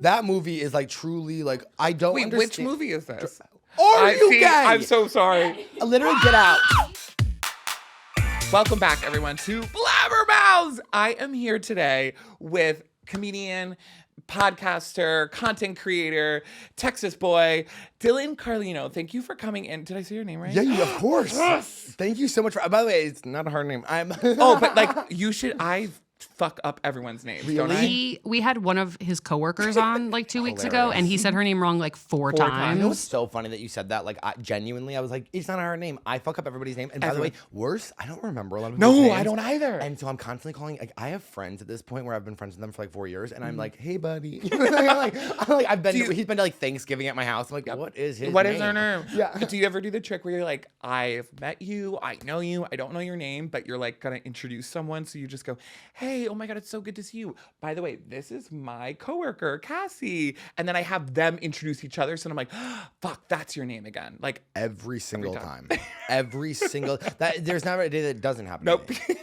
That movie is like truly like, I don't understand. Which movie is this? Are you gay? I'm so sorry. Literally, get out. Welcome back, everyone, to Blabbermouths. I am here today with comedian, podcaster, content creator, Texas boy, Dylan Carlino. Thank you for coming in. Did I say your name right? Yeah, of course. Thank you so much for. By the way, it's not a hard name. But like you should. I fuck up everyone's names. Really? Don't I? We had one of his coworkers on like 2 weeks ago, and he said her name wrong like four times. You know what's so funny that you said that? Like, genuinely, I was like, it's not a hard name. I fuck up everybody's name. And by the way, worse, I don't remember a lot of people's names. No, I don't either. And so I'm constantly calling. Like, I have friends at this point where I've been friends with them for like 4 years, and I'm like, hey, buddy. I've been. He's been to like Thanksgiving at my house. I'm like, what is his name? What is her name? Yeah. Do you ever do the trick where you're like, I've met you, I know you, I don't know your name, but you're like gonna introduce someone, so you just go, hey, oh my god, it's so good to see you. By the way, this is my coworker, Cassie. And then I have them introduce each other. So I'm like, fuck, that's your name again. Like every single time. Every single there's never a day that doesn't happen. Nope. To me.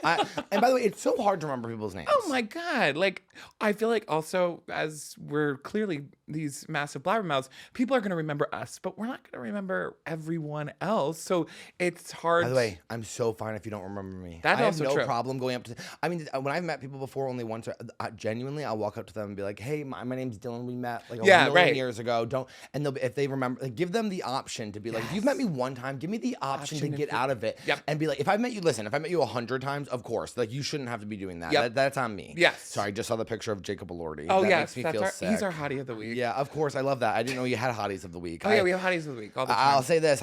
And by the way, it's so hard to remember people's names. Oh my God. Like, I feel like also, as we're clearly these massive blabbermouths, people are going to remember us, but we're not going to remember everyone else. So it's hard. By the way, I'm so fine if you don't remember me. That's I also have no true. problem going up to. I mean, when I've met people before, only once. Genuinely, I'll walk up to them and be like, "Hey, my name's Dylan. We met like a million years ago. If they remember, like, give them the option to be like, if you've met me one time, give me the option to get out of it. Yep. And be like, if I've met you 100 times, of course, like you shouldn't have to be doing that. Yep. That's on me. Yes. Sorry, I just saw the picture of Jacob Elordi. Oh, that yes. makes me feel sick. He's our hottie of the week. Yeah, of course. I love that. I didn't know you had hotties of the week. Oh, yeah, we have hotties of the week all the time. I'll say this.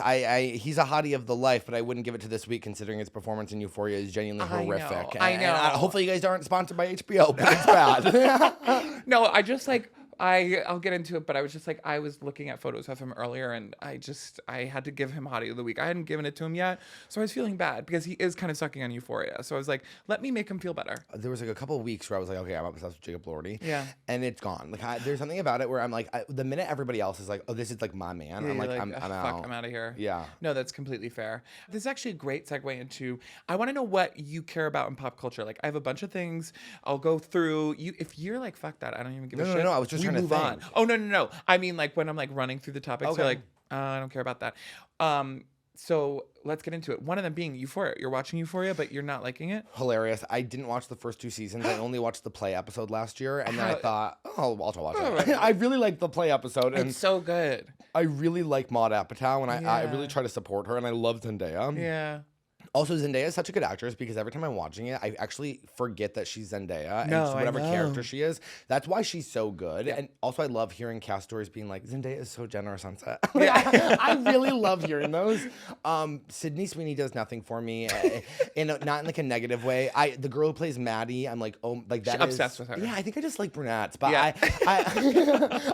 He's a hottie of the life, but I wouldn't give it to this week considering his performance in Euphoria is genuinely horrific. I know. Hopefully you guys aren't sponsored by HBO, but it's bad. No, I just like, I'll get into it, but I was just like, I was looking at photos of him earlier and I had to give him hottie of the week. I hadn't given it to him yet, so I was feeling bad because he is kind of sucking on Euphoria. So I was like, let me make him feel better. There was like a couple of weeks where I was like, okay, I'm obsessed with Jacob Elordi. Yeah. And it's gone. Like there's something about it where I'm like, the minute everybody else is like, oh, this is like my man. Yeah, I'm like, you're I'm fuck, out. I'm out of here. Yeah. No, that's completely fair. This is actually a great segue into, I want to know what you care about in pop culture. Like I have a bunch of things I'll go through. If you're like, fuck that, I don't even give a shit. No, I was just trying to move think. on. Oh, no. I mean, like when I'm like running through the topics, Okay. you're like, I don't care about that. So let's get into it. One of them being Euphoria. You're watching Euphoria, but you're not liking it? Hilarious. I didn't watch the first 2 seasons. I only watched the play episode last year, and then I thought, oh, I'll watch it. Right. I really like the play episode, and It's so good. I really like Maude Apatow, and I really try to support her, and I love Zendaya. Yeah. Also, Zendaya is such a good actress because every time I'm watching it, I actually forget that she's Zendaya No, and whatever I know. character she is. That's why she's so good. Yeah. And also, I love hearing cast stories being like, Zendaya is so generous on set. I really love hearing those. Sydney Sweeney does nothing for me, not in like a negative way. The girl who plays Maddie, I'm like, oh, like that. Obsessed with her. Yeah, I think I just like brunettes, but Yeah.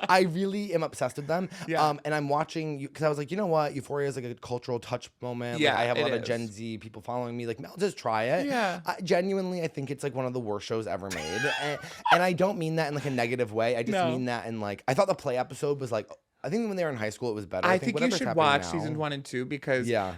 I really am obsessed with them. Yeah. And I'm watching because I was like, you know what, Euphoria is like a cultural touch moment. Yeah, Like, I have a lot it of is. Gen Z people following me. Like, I'll just try it. Yeah. Genuinely, I think it's like one of the worst shows ever made, and I don't mean that in like a negative way. I just mean that in like, I thought the play episode was like, I think when they were in high school, it was better. I think you whatever's should happening watch now- season 1 and 2 because Yeah.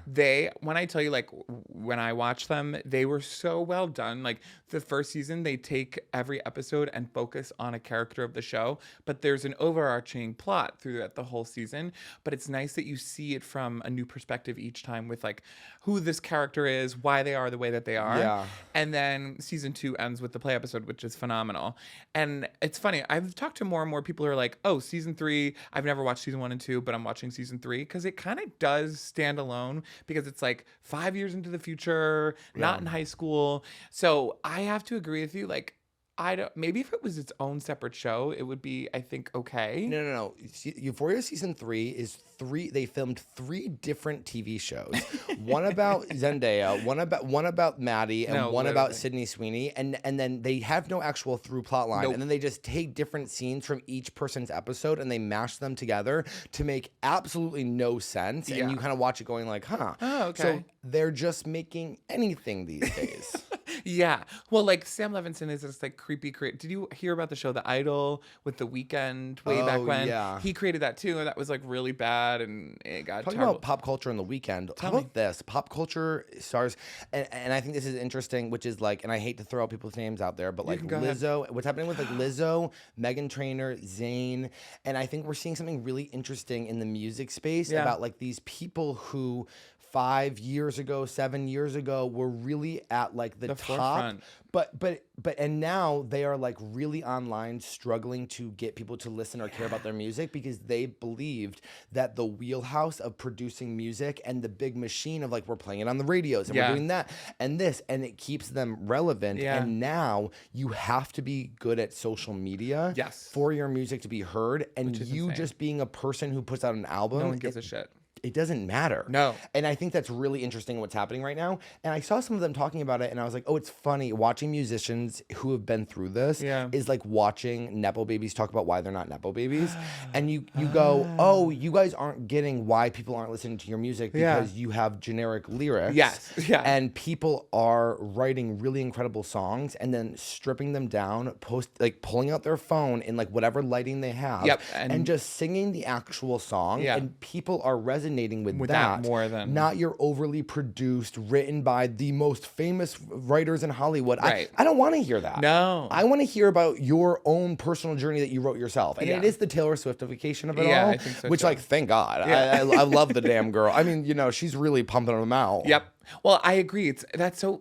when I tell you, like, when I watch them, they were so well done. Like, the first season, they take every episode and focus on a character of the show, but there's an overarching plot throughout the whole season. But it's nice that you see it from a new perspective each time with, like, who this character is, why they are the way that they are. Yeah. And then season 2 ends with the play episode, which is phenomenal. And it's funny, I've talked to more and more people who are like, oh, season 3, I've never watched season 1 and 2, but I'm watching season 3 because it kind of does stand alone because it's like 5 years into the future, not in high school. So I have to agree with you. Like, maybe if it was its own separate show, it would be, I think, okay. No. Euphoria season 3 is they filmed 3 different TV shows. One about Zendaya, one about Maddie, and one about Sydney Sweeney. And then they have no actual through plot line. Nope. And then they just take different scenes from each person's episode and they mash them together to make absolutely no sense. And you kind of watch it going like, huh. Oh, okay. So they're just making anything these days. Yeah. Well, like Sam Levinson is this like creepy Did you hear about the show The Idol with The Weeknd way back when? Yeah. He created that too, and that was like really bad, and it got Talking terrible. about pop culture on the weekend. How me. about this? Pop culture stars, and I think this is interesting, which is like, and I hate to throw people's names out there, but like can go ahead. Lizzo, what's happening with like Lizzo, Meghan Trainor, Zayn, and I think we're seeing something really interesting in the music space about like these people who 5 years ago, 7 years ago were really at like the top, forefront. but and now they are like really online struggling to get people to listen or care about their music because they believed that the wheelhouse of producing music and the big machine of like we're playing it on the radios and we're doing that and this and it keeps them relevant and now you have to be good at social media for your music to be heard and you insane. just being a person who puts out an album No one gives a shit. It doesn't matter. No. And I think that's really interesting what's happening right now. And I saw some of them talking about it and I was like, oh, it's funny. Watching musicians who have been through this is like watching Nepo babies talk about why they're not Nepo babies. And you go, oh, you guys aren't getting why people aren't listening to your music because you have generic lyrics. Yes. Yeah. And people are writing really incredible songs and then stripping them down, pulling out their phone in like whatever lighting they have and just singing the actual song. And people are resonating with that more than not your overly produced, written by the most famous writers in Hollywood. Right. I don't want to hear that. No. I want to hear about your own personal journey that you wrote yourself. And it is the Taylor Swiftification of it all. I think so which, too. like, thank God. I love the damn girl. I mean, you know, she's really pumping them out. Yep. Well, I agree.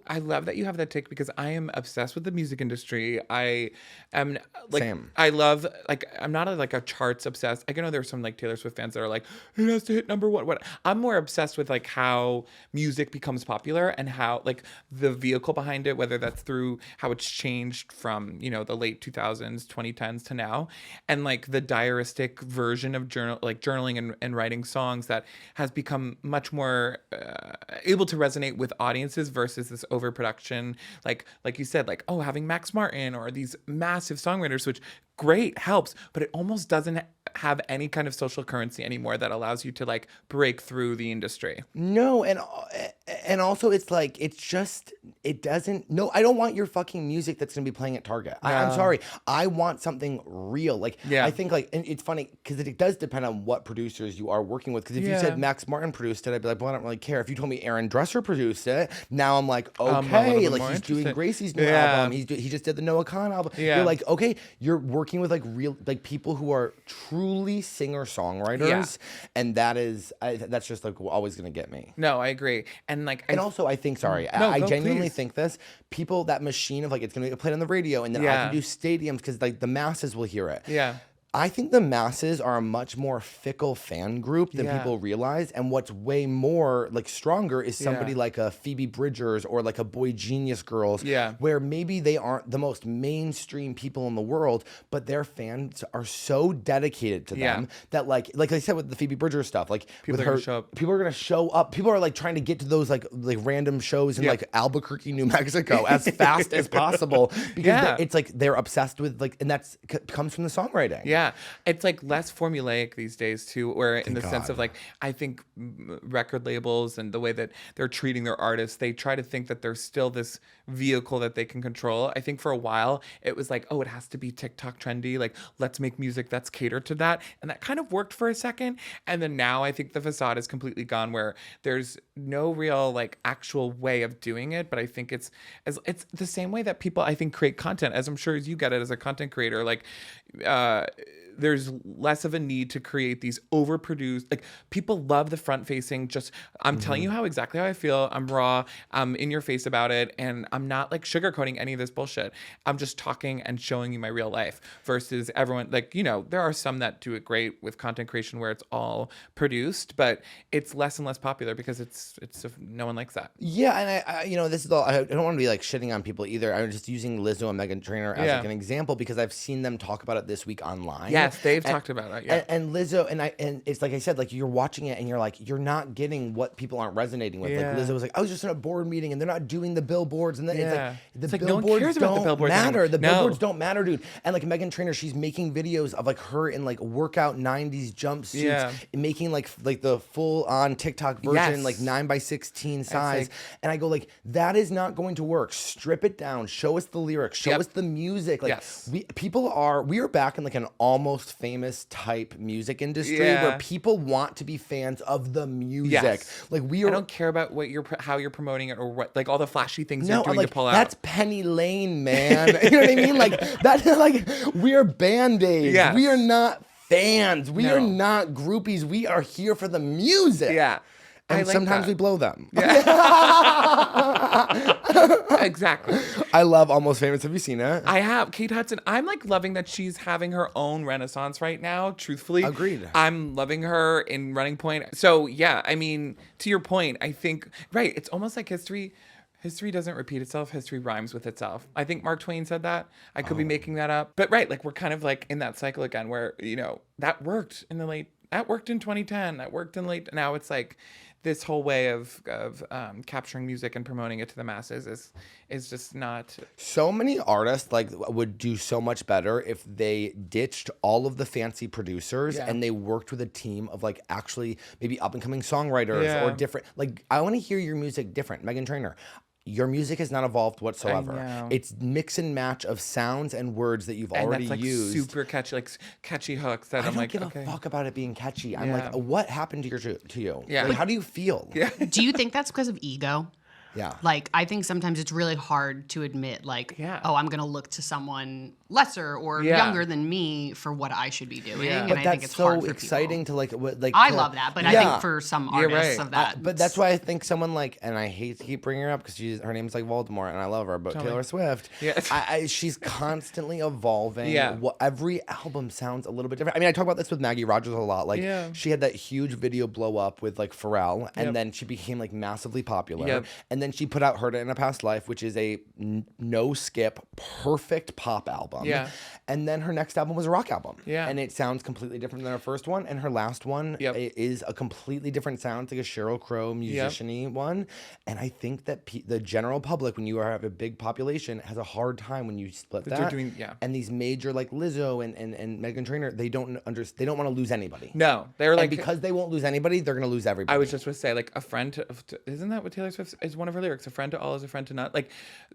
I love that you have that take because I am obsessed with the music industry. I am like, Same. I love, like, I'm not a charts obsessed. I know there's some like Taylor Swift fans that are like, it has to hit number one. What? I'm more obsessed with like how music becomes popular and how like the vehicle behind it, whether that's through how it's changed from, you know, the late 2000s, 2010s to now. And like the diaristic version of journaling and writing songs that has become much more able to resonate with audiences versus this overproduction, like you said, like, oh, having Max Martin or these massive songwriters, which great helps, but it almost doesn't have any kind of social currency anymore that allows you to like break through the industry. No, and also it's like it doesn't. No, I don't want your fucking music that's gonna be playing at Target. I'm sorry. I want something real. Like I think like, and it's funny because it does depend on what producers you are working with. Because if you said Max Martin produced it, I'd be like, well, I don't really care. If you told me Aaron Dresser produced it, now I'm like, okay, like he's doing Gracie's new album. He just did the Noah Khan album. You're like, okay, you're working with like real like people who are truly singer-songwriters, and that's just like always gonna get me. No, I agree. And like, and also I think, I genuinely think this, people, that machine of like, it's gonna get played on the radio and then I can do stadiums because like the masses will hear it. Yeah. I think the masses are a much more fickle fan group than people realize. And what's way more like stronger is somebody like a Phoebe Bridgers or like a Boy Genius Girls, where maybe they aren't the most mainstream people in the world, but their fans are so dedicated to them that like I said with the Phoebe Bridgers stuff, like people with are her, gonna show up. people are gonna show up. People are like trying to get to those like random shows in like Albuquerque, New Mexico, as fast as possible because it's like they're obsessed with like, and that's comes from the songwriting. Yeah, it's like less formulaic these days too, where in the sense of like, I think record labels and the way that they're treating their artists, they try to think that there's still this vehicle that they can control. I think for a while it was like, oh, it has to be TikTok trendy, like let's make music that's catered to that, and that kind of worked for a second, and then now I think the facade is completely gone where there's no real like actual way of doing it. But I think it's the same way that people I think create content, as I'm sure as you get it as a content creator, like there's less of a need to create these overproduced, like people love the front facing, just I'm telling you exactly how I feel. I'm raw, I'm in your face about it, and I'm not like sugarcoating any of this bullshit. I'm just talking and showing you my real life versus everyone, like, you know, there are some that do it great with content creation where it's all produced, but it's less and less popular because it's no one likes that. Yeah, and I you know, this is all, I don't want to be like shitting on people either. I'm just using Lizzo and Meghan Trainor as like an example because I've seen them talk about it this week online. Yes. Yes, they've talked about it. Yeah. And Lizzo, and it's like I said, like you're watching it and you're like, you're not getting what people aren't resonating with. Yeah. Like Lizzo was like, I was just in a board meeting and they're not doing the billboards. And then it's like, no one billboards cares about the don't billboards matter. anymore. The No. billboards don't matter, dude. And like Meghan Trainor, she's making videos of like her in like workout 90s jumpsuits, making like the full on TikTok version, like 9x16 size. And I go like, that is not going to work. Strip it down. Show us the lyrics. Show us the music. Like we are back in like an almost famous type music industry where people want to be fans of the music. Like I don't care about how you're promoting it or what, like all the flashy things you're doing like, to pull out. That's Penny Lane, man. You know what I mean? Like that's like we're Band-Aids. Yes. We are not fans. We are not groupies. We are here for the music. Yeah. And sometimes we blow them. Exactly. I love Almost Famous. Have you seen it? I have. Kate Hudson. I'm like loving that she's having her own renaissance right now, truthfully. Agreed. I'm loving her in Running Point. So yeah, I mean, to your point, I think, right, it's almost like history doesn't repeat itself. History rhymes with itself. I think Mark Twain said that. I could be making that up. But right, like we're kind of like in that cycle again where, that worked in 2010. That worked in late. Now it's like this whole way of capturing music and promoting it to the masses is just not. So many artists like would do so much better if they ditched all of the fancy producers and they worked with a team of like actually maybe up and coming songwriters or different. Like I want to hear your music different. Meghan Trainor. Your music has not evolved whatsoever. It's mix and match of sounds and words that you've already that's like used. Super catchy, like catchy hooks that I'm like, I don't give a fuck about it being catchy. I'm like, what happened to you? Yeah. Like, how do you feel? Yeah. Do you think that's because of ego? Yeah. Like, I think sometimes it's really hard to admit, like, oh, I'm going to look to someone lesser or younger than me for what I should be doing. Yeah. And but I that's think it's so hard for exciting people. to like I love that, but I think for some artists of that. But that's why I think someone like, and I hate to keep bringing her up because her name's like Voldemort and I love her, but Taylor Swift, she's constantly evolving. Yeah. Every album sounds a little bit different. I mean, I talk about this with Maggie Rogers a lot. Like, she had that huge video blow up with like Pharrell, and then she became like massively popular. And then she put out Heard It in a Past Life, which is a no skip, perfect pop album. Yeah. And then her next album was a rock album. Yeah. And it sounds completely different than her first one. And her last one is a completely different sound. It's like a Sheryl Crow musician-y one. And I think that the general public, when you have a big population, has a hard time when you split that. And these major like Lizzo and Meghan Trainor, they don't want to lose anybody. No. They're like, and because they won't lose anybody, they're going to lose everybody. I was just going to say, like, a friend to, isn't that what Taylor Swift is one of her lyrics? A friend to all is a friend to none. Like,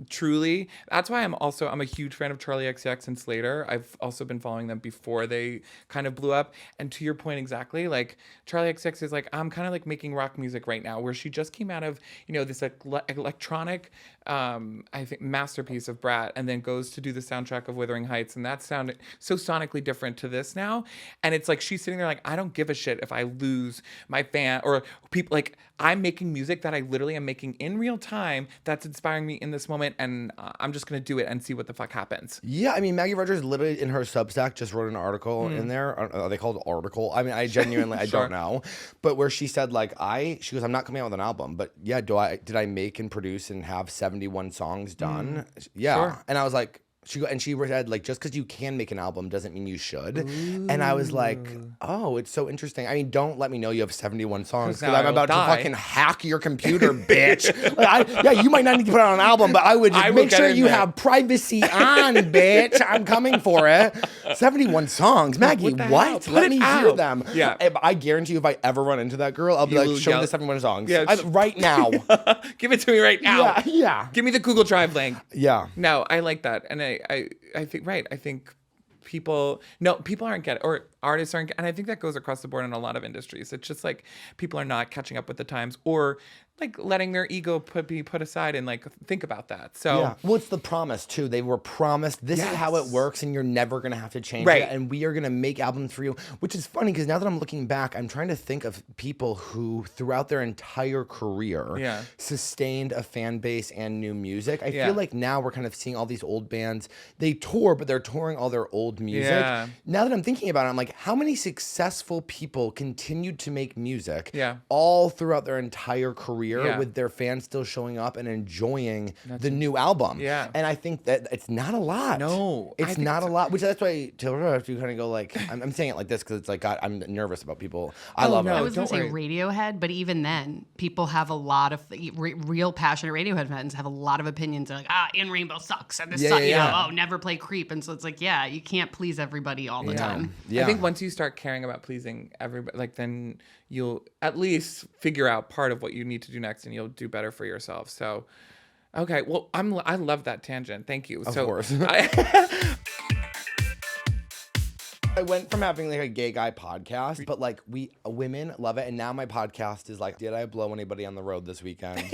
truly, that's why I'm a huge fan of Charlie XCX and Slater. I've also been following them before they kind of blew up. And to your point exactly, like, Charlie XCX is like, I'm kind of like making rock music right now, where she just came out of, this electronic, I think, masterpiece of Brat, and then goes to do the soundtrack of Wuthering Heights. And that sounded so sonically different to this now. And it's like, she's sitting there like, I don't give a shit if I lose my fan or people. Like, I'm making music that I literally am making in real time that's inspiring me in this moment, and I'm just going to do it and see what the fuck happens. Yeah, I mean, Maggie Rogers literally in her Substack just wrote an article in there. Are they called article? I mean, I genuinely, I don't know. But where she said, like, she goes, I'm not coming out with an album, but yeah, did I make and produce and have 71 songs done? Yeah. Sure. And I was like, she said, like, just because you can make an album doesn't mean you should. Ooh. And I was like, oh, it's so interesting. I mean, don't let me know you have 71 songs because I'm about to fucking hack your computer, bitch. Like, you might not need to put out an album, but I would make sure you have privacy on, bitch. I'm coming for it. 71 songs. Maggie, what? Let me hear them. Yeah. I guarantee you if I ever run into that girl, I'll be like, show me the 71 songs. Yeah, right now. Give it to me right now. Yeah. Give me the Google Drive link. Yeah. No, I like that. And I think, right, I think people aren't getting, or artists aren't, and I think that goes across the board in a lot of industries. It's just like people are not catching up with the times, or like letting their ego be put aside and like think about that. So yeah. Well, it's the promise too. They were promised this is how it works, and you're never gonna have to change it. And we are gonna make albums for you. Which is funny because now that I'm looking back, I'm trying to think of people who throughout their entire career sustained a fan base and new music. I feel like now we're kind of seeing all these old bands. They tour, but they're touring all their old music. Yeah. Now that I'm thinking about it, I'm like, how many successful people continued to make music Yeah. all throughout their entire career Yeah. with their fans still showing up and enjoying the new album. Yeah. And I think that it's not a lot. No, It's not a lot, which that's why Taylor, if you kind of go like, I'm saying it like this because it's like, God, I'm nervous about people. I love no. it. I was going don't to say Radiohead, but even then, people have a lot of real passionate Radiohead fans have a lot of opinions. They're like, In Rainbow sucks, and this Yeah, sucks. yeah, You know, yeah. never play Creep, and so it's like, yeah, you can't please everybody all the time. Yeah. I think once you start caring about pleasing everybody, like then you'll at least figure out part of what you need to do next, and you'll do better for yourself. So, okay, well, I love that tangent. Thank you. Of course. I went from having like a gay guy podcast, but like women love it. And now my podcast is like, did I blow anybody on the road this weekend?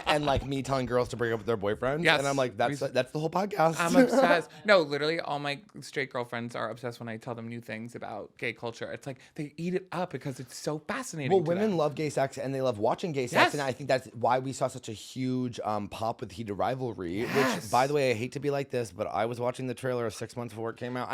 and like me telling girls to break up with their boyfriends. Yes. And I'm like, that's the whole podcast. I'm obsessed. No, literally, all my straight girlfriends are obsessed when I tell them new things about gay culture. It's like they eat it up because it's so fascinating. Well, to women them. love gay sex and they love watching gay sex. Yes. And I think that's why we saw such a huge pop with Heated Rivalry, Yes. which, by the way, I hate to be like this, but I was watching the trailer 6 months before it came out.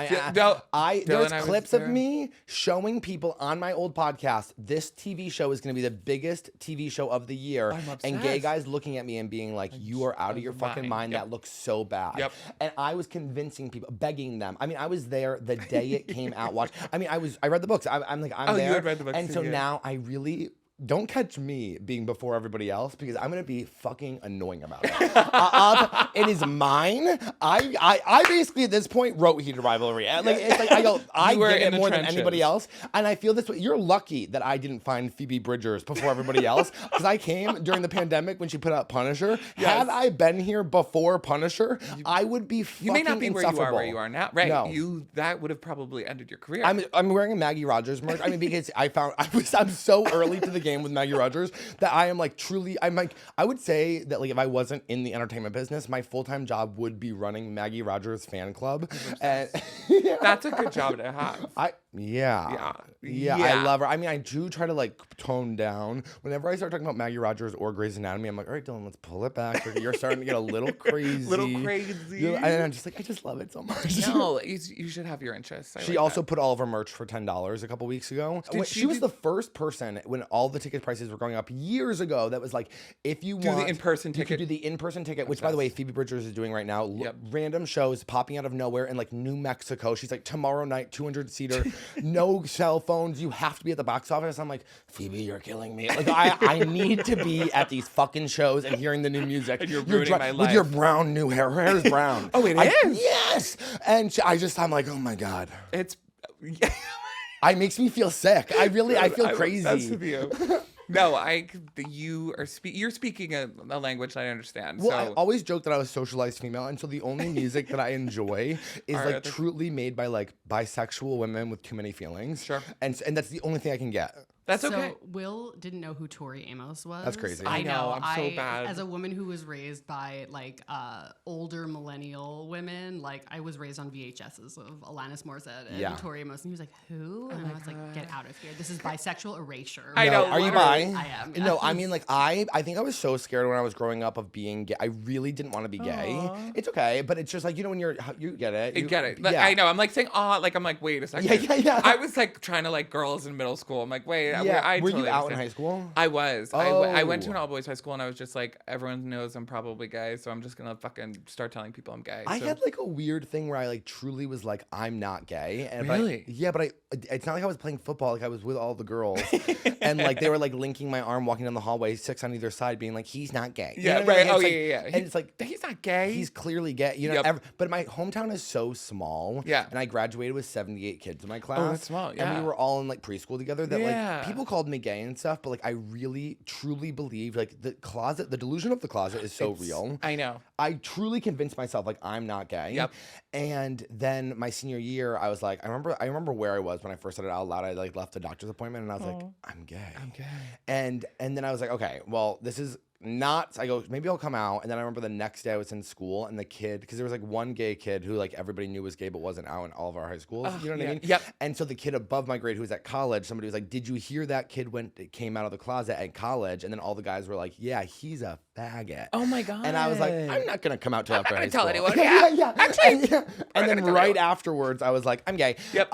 There's clips of me showing people on my old podcast, this TV show is going to be the biggest TV show of the year. And gay guys looking at me and being like, you are out of your fucking mind. Yep. That looks so bad. Yep. And I was convincing people, begging them. I mean, I was there the day it came out. I read the books. I'm there. You had read the books and too, so yeah. now I really don't catch me being before everybody else because I'm gonna be fucking annoying about it. It is mine. I basically at this point wrote Heated Rivalry. Like it's like I go, I You were get in it the more than trenches. anybody else, and I feel this way. You're lucky that I didn't find Phoebe Bridgers before everybody else because I came during the pandemic when she put out Punisher. Yes. Had I been here before Punisher, I would be fucking You may not be insufferable. where you are now, right? No. That would have probably ended your career. I'm wearing a Maggie Rogers merch. I mean, because I'm so early to the game with Maggie Rogers that I am like truly, I would say that like if I wasn't in the entertainment business, my full-time job would be running Maggie Rogers fan club. And That's a good job to have. Yeah, I love her. I mean, I do try to like tone down. Whenever I start talking about Maggie Rogers or Grey's Anatomy, I'm like, all right, Dylan, let's pull it back. You're starting to get a little crazy. And I'm just like, I just love it so much. No, you should have your interests. She also put all of her merch for $10 a couple weeks ago. She was the first person when all the ticket prices were going up years ago that was like, if you want the in-person you ticket. could do the in-person ticket, which by the way, Phoebe Bridgers is doing right now. Yep. Random shows popping out of nowhere in like New Mexico. She's like, tomorrow night, 200-seater, no cell phones. You have to be at the box office. I'm like, Phoebe, you're killing me. Like I need to be at these fucking shows and hearing the new music. And you're ruining my life. With your brown new hair. Her hair is brown. Oh, it is? Yes. And I'm like, oh my God. It's. It makes me feel sick. I feel crazy. That's with you. No, you're speaking a language that I understand. Well, so. I always joke that I was socialized female, and so the only music that I enjoy is like truly made by like bisexual women with too many feelings. Sure. And that's the only thing I can get. That's so okay. Will didn't know who Tori Amos was. That's crazy. I know, I'm so bad. As a woman who was raised by like older millennial women, like I was raised on VHSs of Alanis Morissette and Tori Amos, and he was like, "Who?" And I was like, "Get out of here! This is bisexual erasure." I know. Are you bi? I am. Yes. No, I mean like I think I was so scared when I was growing up of being gay. I really didn't want to be gay. Aww. It's okay, but it's just like when you get it. I get it. I know. I'm like saying, like I'm like, wait a second. Yeah. I was like trying to like girls in middle school. I'm like, wait. Yeah. Were you totally out in understand. high school? I was. Oh. I went to an all boys high school, and I was just like, everyone knows I'm probably gay, so I'm just gonna fucking start telling people I'm gay. I had like a weird thing where I like truly was like, I'm not gay. And Really? But it's not like I was playing football. Like I was with all the girls, and like they were like linking my arm, walking down the hallway, 6 on either side, being like, he's not gay. You know what I mean? Oh, It's yeah. And it's like he's not gay. He's clearly gay. You know. Yep. But my hometown is so small. Yeah. And I graduated with 78 kids in my class. Oh, that's small. Yeah. And we were all in like preschool together. That Yeah. like people called me gay and stuff, but like I really truly believed like the delusion of the closet is so real. I know. I truly convinced myself like I'm not gay. Yep. And then my senior year, I was like, I remember where I was when I first said it out loud. I like left a doctor's appointment and I was like, I'm gay. I'm gay. And then I was like, okay, well, this is not. I go, maybe I'll come out. And then I remember the next day I was in school and the kid, because there was like one gay kid who like everybody knew was gay but wasn't out in all of our high schools. You know what I mean? Yep. And so the kid above my grade who was at college, somebody was like, did you hear that kid came out of the closet at college? And then all the guys were like, yeah, he's a faggot. Oh my God. And I was like, I'm not going to come out till after high tell school. anyone. Yeah. Actually, And then right afterwards, I was like, I'm gay. Yep.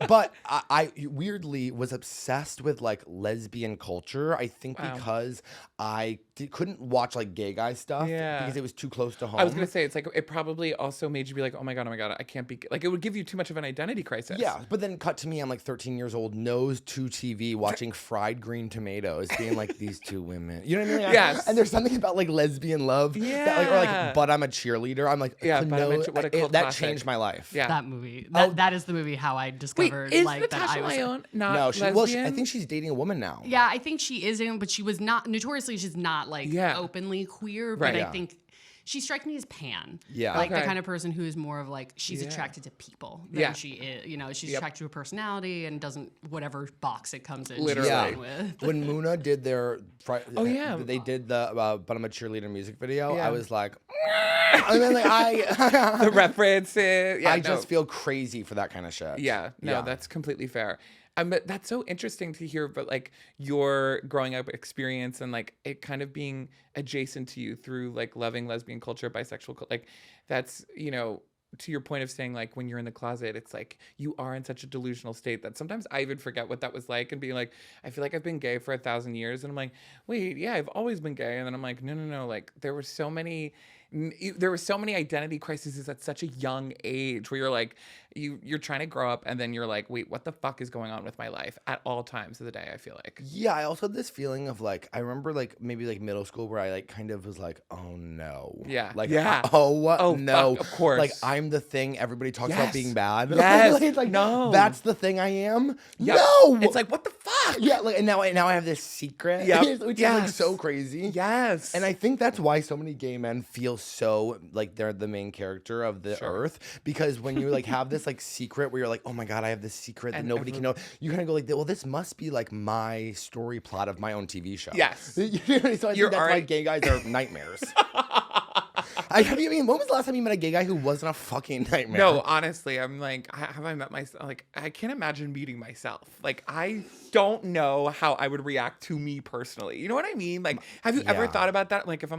But I weirdly was obsessed with like lesbian culture. I think because I couldn't watch like gay guy stuff because it was too close to home. I was gonna say it's like it probably also made you be like, oh my god, I can't be like, it would give you too much of an identity crisis. Yeah, but then cut to me, I'm like 13 years old, nose to TV, watching fried green tomatoes, being like these two women. You know what I mean? Like, yes. And there's something about like lesbian love. Yeah. That, like, or like, but I'm a cheerleader. I'm like, yeah, what a cult that classic. changed my life. Yeah. That movie. That is the movie how I discovered Wait, is like that Natasha I was. Lyonne not No, lesbian? I think she's dating a woman now. Yeah, I think she is in, but she was not notoriously. She's not like openly queer, but Right. I think she strikes me as pan. Yeah. Like the Okay. kind of person who is more of like she's attracted to people than she is. You know, she's attracted to a personality and doesn't whatever box it comes in. Literally. she's Yeah. fine with. When Muna did their, they did the "But I'm a Cheerleader" music video. Yeah. I was like, I mean, like the references. Yeah, I just feel crazy for that kind of shit. Yeah, no, that's completely fair. But that's so interesting to hear, but like your growing up experience and like it kind of being adjacent to you through like loving lesbian culture, bisexual, like that's, you know, to your point of saying like when you're in the closet, it's like you are in such a delusional state that sometimes I even forget what that was like and being like, I feel like I've been gay for 1,000 years. And I'm like, wait, yeah, I've always been gay. And then I'm like, no. Like there were so many identity crises at such a young age where you're like, you're trying to grow up and then you're like, wait, what the fuck is going on with my life at all times of the day, I feel like. Yeah, I also had this feeling of like, I remember like maybe like middle school where I like kind of was like, oh no. Yeah. Like, yeah. Oh no. Fuck, of course. Like I'm the thing everybody talks about being bad. Yes. like, no. That's the thing I am. Yep. No. It's like, what the fuck? Yeah, like and now I have this secret. Yep. Which is like so crazy. Yes. And I think that's why so many gay men feel so like they're the main character of the earth, because when you like have this like secret where you're like, oh my god, I have this secret that nobody can know, you kind of go like, well, this must be like my story plot of my own TV show. Yes. So I think that's why gay guys are nightmares. When was the last time you met a gay guy who wasn't a fucking nightmare? No, honestly, I'm like, have I met myself? Like, I can't imagine meeting myself. Like, I don't know how I would react to me personally. You know what I mean? Like, have you ever thought about that? Like, if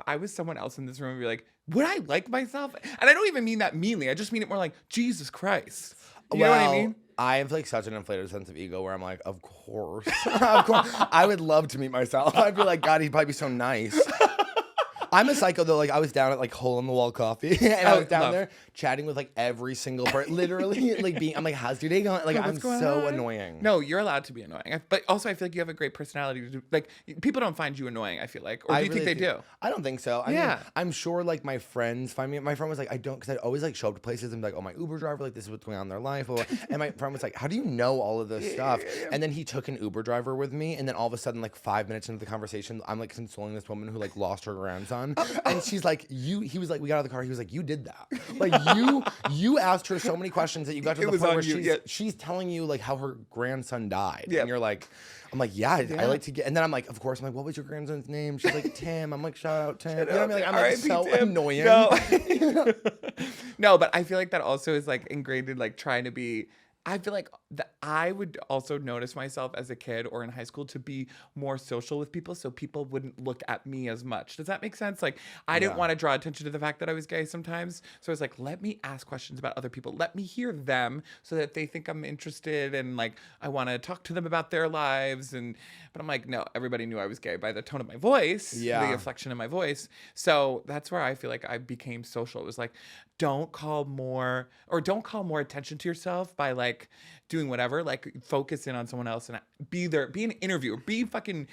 I was someone else in this room, I'd be like, would I like myself? And I don't even mean that meanly. I just mean it more like, Jesus Christ. You know what I mean? I have like such an inflated sense of ego where I'm like, of course. Of course. I would love to meet myself. I'd be like, God, he'd probably be so nice. I'm a psycho though. Like I was down at like Hole in the Wall Coffee, and I was down there chatting with like every single person. Literally, like I'm like, how's your day going? Like I'm so annoying. No, you're allowed to be annoying, but also I feel like you have a great personality to do. Like people don't find you annoying. I feel like, or do you think they do? I don't think so. I mean, I'm sure like my friends find me. My friend was like, I don't, because I'd always like show up to places and be like, oh, my Uber driver, like this is what's going on in their life. And my friend was like, how do you know all of this stuff? And then he took an Uber driver with me, and then all of a sudden, like 5 minutes into the conversation, I'm like consoling this woman who like lost her grandson, and she's like, he was like, we got out of the car, he was like, you did that. Like you asked her so many questions that you got to the point where she's telling you like how her grandson died. And you're like, I'm like, I like to get, and then I'm like, of course, I'm like, what was your grandson's name? She's like, Tim. I'm like, shout out Tim. You know what I mean? Like, I'm like so Tim. Annoying. No. No, but I feel like that also is like ingrained in like trying to be, I feel like I would also notice myself as a kid or in high school to be more social with people, so people wouldn't look at me as much. Does that make sense? Like, I didn't want to draw attention to the fact that I was gay sometimes. So I was like, let me ask questions about other people. Let me hear them so that they think I'm interested and like I want to talk to them about their lives. But I'm like, no, everybody knew I was gay by the tone of my voice, the inflection in my voice. So that's where I feel like I became social. It was like, don't call more attention to yourself by like doing whatever, like focus in on someone else and be an interviewer, be fucking,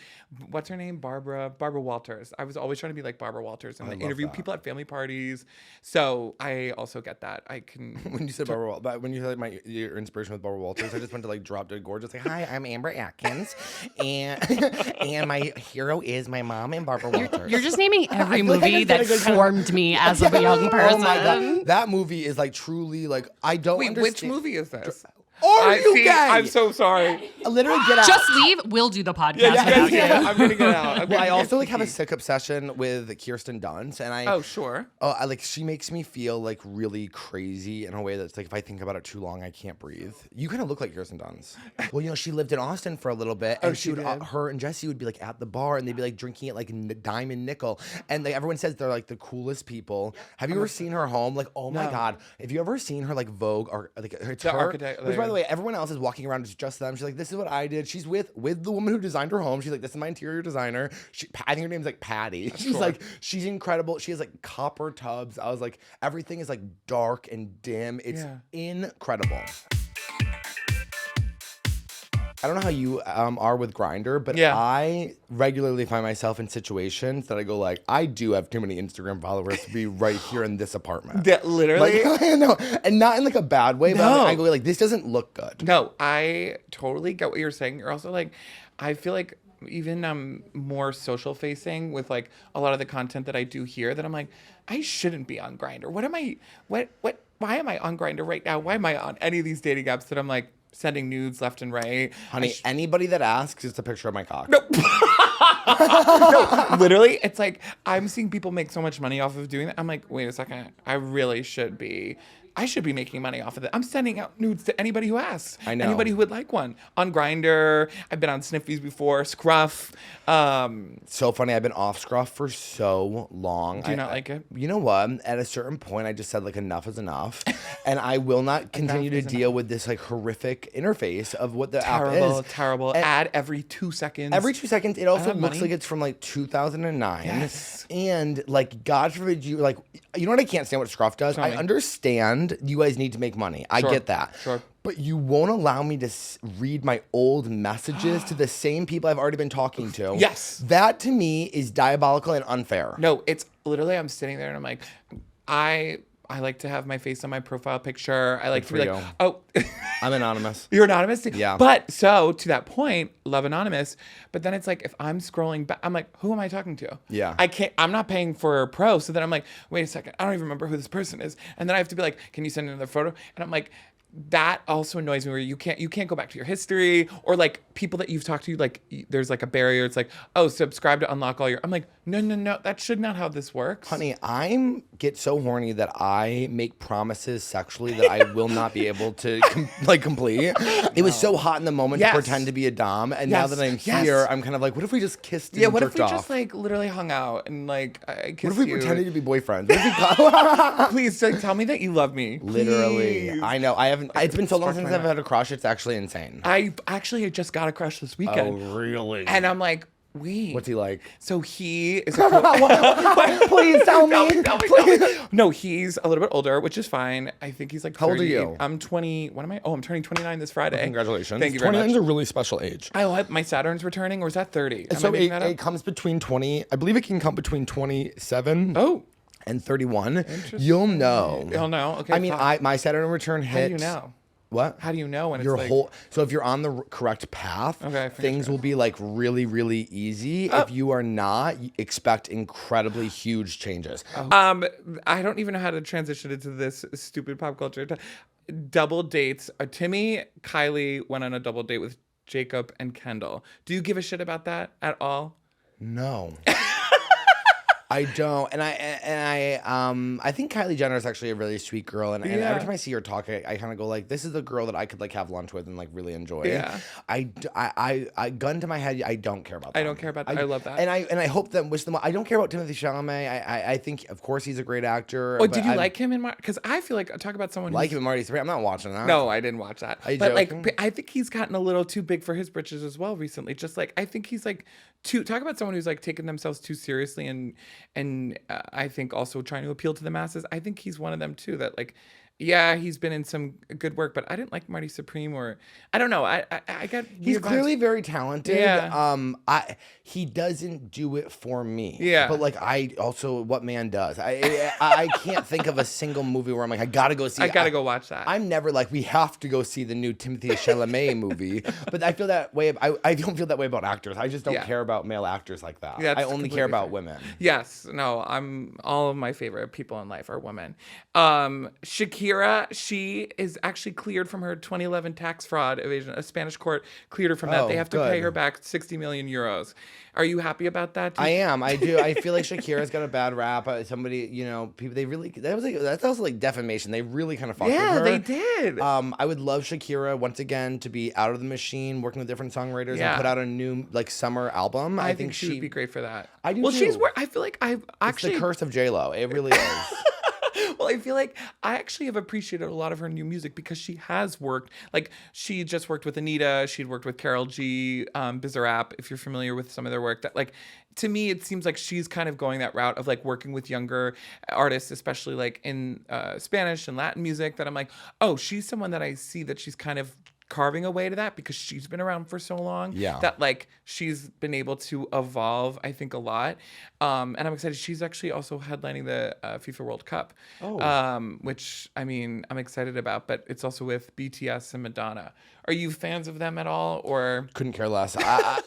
what's her name? Barbara Walters. I was always trying to be like Barbara Walters and like interview people at family parties. So I also get that. I can. When you said Barbara Walters, when you said like your inspiration with Barbara Walters, I just went to like Drop Dead Gorgeous, like, hi, I'm Amber Atkins, and my hero is my mom and Barbara Walters. You're just naming every movie that formed me as a young person. Oh my God. That movie is like truly like, I don't understand. Which movie is this? Are you gay? I'm so sorry. Literally, get out. Just leave. We'll do the podcast. I'm gonna get out. Well, I also like have a sick obsession with Kirsten Dunst, and Oh, sure. I like she makes me feel like really crazy in a way that's like if I think about it too long, I can't breathe. You kind of look like Kirsten Dunst. Well, you know, she lived in Austin for a little bit, and she did? her and Jesse would be like at the bar, and they'd be like drinking it like dime and nickel, and like everyone says they're like the coolest people. Have you ever seen her home? Like, oh my god, have you ever seen her like Vogue or like it's The her? architect- Which, by the way, everyone else is walking around just them. She's like, this is what I did. She's with the woman who designed her home. She's like, this is my interior designer. I think her name's like Patty. She's like, she's incredible. She has like copper tubs. I was like, everything is like dark and dim. It's incredible. I don't know how you are with Grindr, but I regularly find myself in situations that I go like, I do have too many Instagram followers to be right here in this apartment. That literally, like, no, and not in like a bad way, but I go like, this doesn't look good. No, I totally get what you're saying. You're also like, I feel like even more social facing with like a lot of the content that I do here that I'm like, I shouldn't be on Grindr. Why am I on Grindr right now? Why am I on any of these dating apps that I'm like sending nudes left and right? Honey, anybody that asks, it's a picture of my cock. No. No, literally, it's like I'm seeing people make so much money off of doing that. I'm like, wait a second, I should be making money off of it. I'm sending out nudes to anybody who asks. I know. Anybody who would like one. On Grindr, I've been on Sniffies before, Scruff. So funny, I've been off Scruff for so long. Do you not like it? You know what? At a certain point, I just said like enough is enough. And I will not continue to deal with this like horrific interface of what the app is. Terrible. And ad every 2 seconds. Every 2 seconds. It also looks money. like it's from like 2009. Yes. And like, God forbid you like, you know what I can't stand what Scruff does? I understand you guys need to make money. I get that. Sure. But you won't allow me to read my old messages to the same people I've already been talking to. Yes. That to me is diabolical and unfair. No, it's literally, I'm sitting there and I'm like, I like to have my face on my profile picture. I like to be like, oh. I'm anonymous. You're anonymous? Yeah. But so to that point, love anonymous. But then it's like, if I'm scrolling back, I'm like, who am I talking to? Yeah. I'm not paying for pro. So then I'm like, wait a second. I don't even remember who this person is. And then I have to be like, can you send another photo? And I'm like, that also annoys me where you can't go back to your history or like people that you've talked to, like there's like a barrier. It's like, oh, subscribe to unlock all your, I'm like, no, that should not how this works. Honey, I get so horny that I make promises sexually that I will not be able to complete. It was so hot in the moment to pretend to be a dom, and now that I'm here, I'm kind of like, what if we just kissed and what if jerked we off? just like literally hung out and like I kissed you? What if we pretended to be boyfriends? What if we Please like, tell me that you love me. Literally. Please. I know. I haven't. It's been so long since I've had a crush. It's actually insane. I actually just got a crush this weekend. Oh, really? And I'm like, wait. What's he like? So he is a Please tell me. Please. No, he's a little bit older, which is fine. I think he's like 30. How old are you? I'm 20. What am I? Oh, I'm turning 29 this Friday. Well, congratulations. Thank you very 29 much. is a really special age. I hope my Saturn's returning, or is that 30? So it comes between 20. I believe it can come between 27. Oh. And 31. You'll know. You'll know. Okay. I mean, my Saturn return hit. How do you know? What? How do you know when your it's like... whole? So if you're on the correct path, things will be like really, really easy. If you are not, expect incredibly huge changes. I don't even know how to transition into this stupid pop culture. Double dates. Timmy, Kylie went on a double date with Jacob and Kendall. Do you give a shit about that at all? No. I don't, and I think Kylie Jenner is actually a really sweet girl, and every time I see her talk, I kind of go like, this is the girl that I could like have lunch with and like really enjoy. Yeah. I gun to my head, I don't care about that. I don't care about that. I love that. And I hope that wish them. I don't care about Timothée Chalamet. I think of course he's a great actor. Oh, did you like him in Marty? Because I feel like talk about someone like him in Marty. I'm not watching that. No, I didn't watch that. But joking? Like, I think he's gotten a little too big for his britches as well recently. Just like I think he's like talk about someone who's like taking themselves too seriously and I think also trying to appeal to the masses. I think he's one of them too. That like, yeah, he's been in some good work, but I didn't like Marty Supreme or I don't know. I got he's clearly very talented. Yeah. He doesn't do it for me. Yeah. But like I also what man does. I can't think of a single movie where I'm like I gotta go see. I gotta go watch that. I'm never like we have to go see the new Timothée Chalamet movie. But I feel that way. I don't feel that way about actors. I just don't care about male actors like that. Yeah, I only care about women. Yes. No. All of my favorite people in life are women. Shakira Shakira, she is actually cleared from her 2011 tax fraud evasion. A Spanish court cleared her from that. They have to pay her back 60 million euros. Are you happy about that? I am. I do. I feel like Shakira's got a bad rap. Somebody, people, they really, that's also like defamation. They really kind of fucked with her. Yeah, they did. I would love Shakira once again to be out of the machine, working with different songwriters and put out a new like summer album. I think she would be great for that. I do too. I feel like I've actually... It's the curse of J-Lo. It really is. Well, I feel like I actually have appreciated a lot of her new music because she has worked. Like, she just worked with Anita. She'd worked with Karol G, Bizarrap, if you're familiar with some of their work. That, like, to me, it seems like she's kind of going that route of, like, working with younger artists, especially, like, in Spanish and Latin music, that I'm like, oh, she's someone that I see that she's kind of carving a way to that because she's been around for so long that like she's been able to evolve, I think, a lot. And I'm excited. She's actually also headlining the FIFA World Cup, which I mean, I'm excited about, but it's also with BTS and Madonna. Are you fans of them at all, or? Couldn't care less.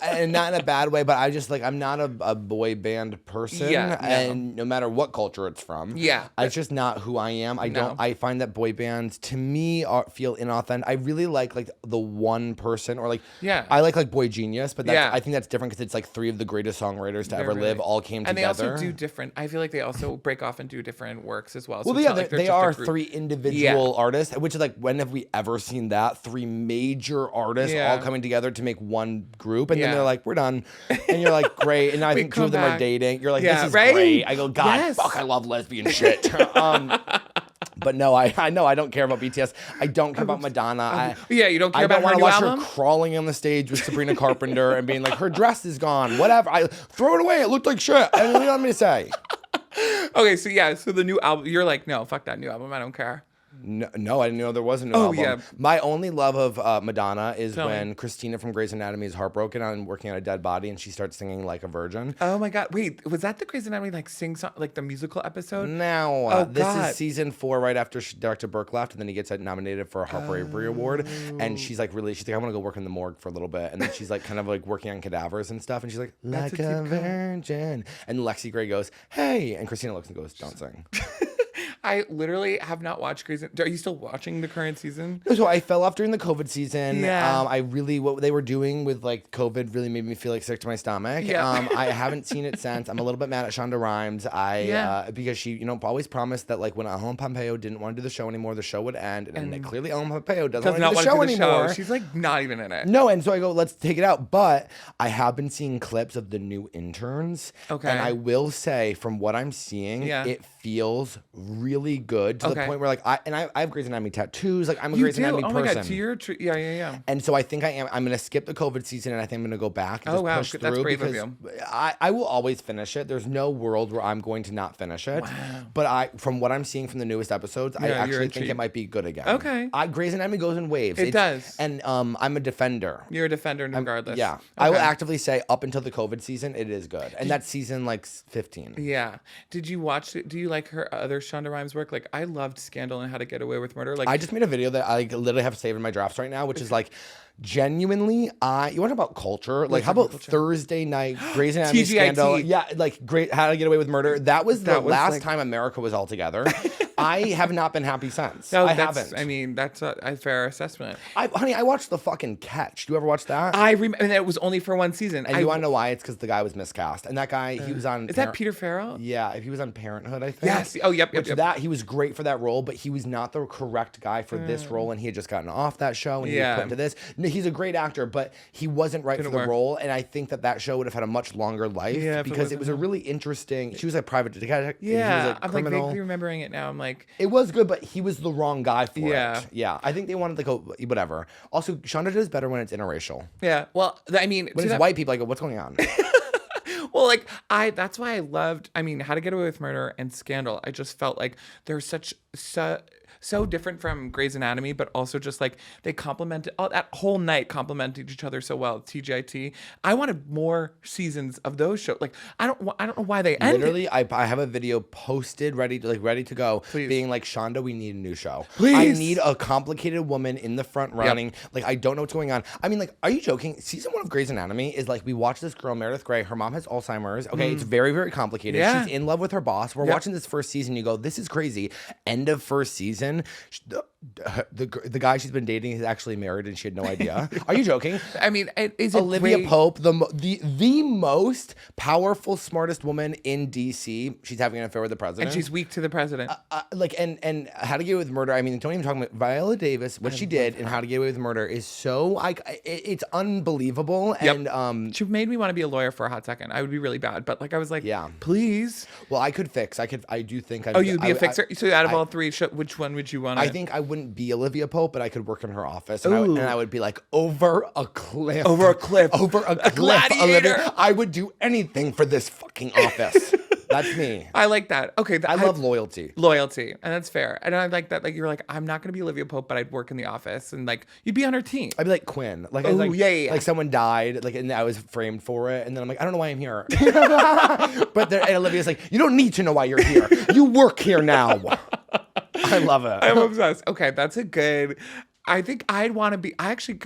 And not in a bad way, but I just like, I'm not a boy band person, and no matter what culture it's from, it's just not who I am. I find that boy bands to me feel inauthentic. I really like the one person, or like, I like Boy Genius, but that's, I think that's different because it's like three of the greatest songwriters to ever live all came together. And they also do different, I feel like they also break off and do different works as well. Well, so they are three individual artists, which is like, when have we ever seen that? Three major artists all coming together to make one group, and then they're like, we're done. And you're like, great. And now I think two of them are dating. You're like, this is great. I go, God, fuck, I love lesbian shit. But no, I know I don't care about BTS. I don't care about Madonna. You don't care about her new album? I don't want to watch her crawling on the stage with Sabrina Carpenter and being like, her dress is gone. Whatever. I throw it away. It looked like shit. I don't know what you want me to say. Okay, so the new album, you're like, no, fuck that new album. I don't care. No, I didn't know there was a new album. Yeah. My only love of Madonna is when Christina from Grey's Anatomy is heartbroken and working on a dead body, and she starts singing like a virgin. Oh my God! Wait, was that the Grey's Anatomy like sing song, like the musical episode? No, this is season 4, right after Dr. Burke left, and then he gets nominated for a Harper Avery Award, and she's like, I want to go work in the morgue for a little bit, and then she's like kind of like working on cadavers and stuff, and she's like a virgin, and Lexi Gray goes, hey, and Christina looks and goes, don't sing. I literally have not watched Grey's Anatomy. Are you still watching the current season? So I fell off during the COVID season. What they were doing with like COVID really made me feel like sick to my stomach. I haven't seen it since. I'm a little bit mad at Shonda Rhimes. Because she, always promised that like when Ellen Pompeo didn't want to do the show anymore, the show would end. And clearly Ellen Pompeo doesn't want to do the show anymore. She's like not even in it. No, and so I go, let's take it out. But I have been seeing clips of the new interns. Okay. And I will say, from what I'm seeing, it feels really good to the point where like I have Grey's Anatomy tattoos. Like I'm a Grey's Anatomy person. Oh my God, so you're yeah. And so I think I'm going to skip the COVID season, and I think I'm going to go back and push through. That's brave of you. I will always finish it. There's no world where I'm going to not finish it. Wow. But from what I'm seeing from the newest episodes, I actually think it might be good again. Okay. Grey's Anatomy goes in waves. It does. And I'm a defender. You're a defender regardless. Yeah. Okay. I will actively say up until the COVID season, it is good. And that's season like 15. Yeah. Did you watch it? Do you like her other Shonda Rhimes work? Like I loved Scandal and How to Get Away with Murder. Like I just made a video that I literally have saved in my drafts right now, which is like genuinely, you want to talk about culture? Like, how about Thursday night Grey's Anatomy Scandal? Yeah, like great. How to Get Away with Murder. That was the last time America was all together. I have not been happy since. No, I haven't. I mean, that's a fair assessment. Honey, I watched The fucking Catch. Do you ever watch that? And it was only for one season. And you want to know why? It's because the guy was miscast. And that guy, he was on. Is that Peter Farrell? Yeah, he was on Parenthood, I think. Yes. Oh, yep. That he was great for that role, but he was not the correct guy for this role, and he had just gotten off that show, and he was put into this. No, he's a great actor, but he wasn't right for the role, and I think that show would have had a much longer life because it was a really interesting. She was a private detective. Yeah, he was a I'm criminal. like vaguely remembering it now. I'm like, it was good, but he was the wrong guy for it. Yeah, I think they wanted to go whatever. Also, Shonda does better when it's interracial. Yeah, well, I mean, when it's white people, I go, what's going on? Well, like that's why I loved. I mean, How to Get Away with Murder and Scandal. I just felt like they're so different from Grey's Anatomy, but also just like they complemented that whole night complemented each other so well. TGIT. I wanted more seasons of those shows. Like I don't know why they ended. Literally, I have a video posted ready to go. Please. Being like, Shonda, we need a new show. Please. I need a complicated woman in the front running. Yep. Like I don't know what's going on. I mean, like, are you joking? Season 1 of Grey's Anatomy is like we watch this girl Meredith Grey. Her mom has Alzheimer's. Okay, it's very very complicated. Yeah. She's in love with her boss. We're watching this first season. You go, this is crazy, and end of first season, the guy she's been dating is actually married and she had no idea. Are you joking? I mean, is it Olivia great? Pope, the most powerful, smartest woman in DC. She's having an affair with the president. And she's weak to the president. And How to Get Away with Murder. I mean, don't even talk about Viola Davis. What she did in How to Get Away with Murder is so it's unbelievable. Yep. And she made me want to be a lawyer for a hot second. I would be really bad, but like I was like, Yeah. please. well, I could fix. I do think. Oh, you'd be a fixer. So out of all three, which one would you want? I think I wouldn't be Olivia Pope, but I could work in her office, and I would be like, over a cliff, Over a cliff. Olivia. Gladiator. I would do anything for this fucking office. That's me. I like that. Okay, I love loyalty. Loyalty, and that's fair. And I like that. Like you're like, I'm not gonna be Olivia Pope, but I'd work in the office, and like you'd be on her team. I'd be like Quinn. Like, Oh, like, yeah. like someone died, like, and I was framed for it, and then I'm like, I don't know why I'm here. But and Olivia's like, you don't need to know why you're here. You work here now. I love it. I'm obsessed. Okay, that's a good. I think I'd want to be.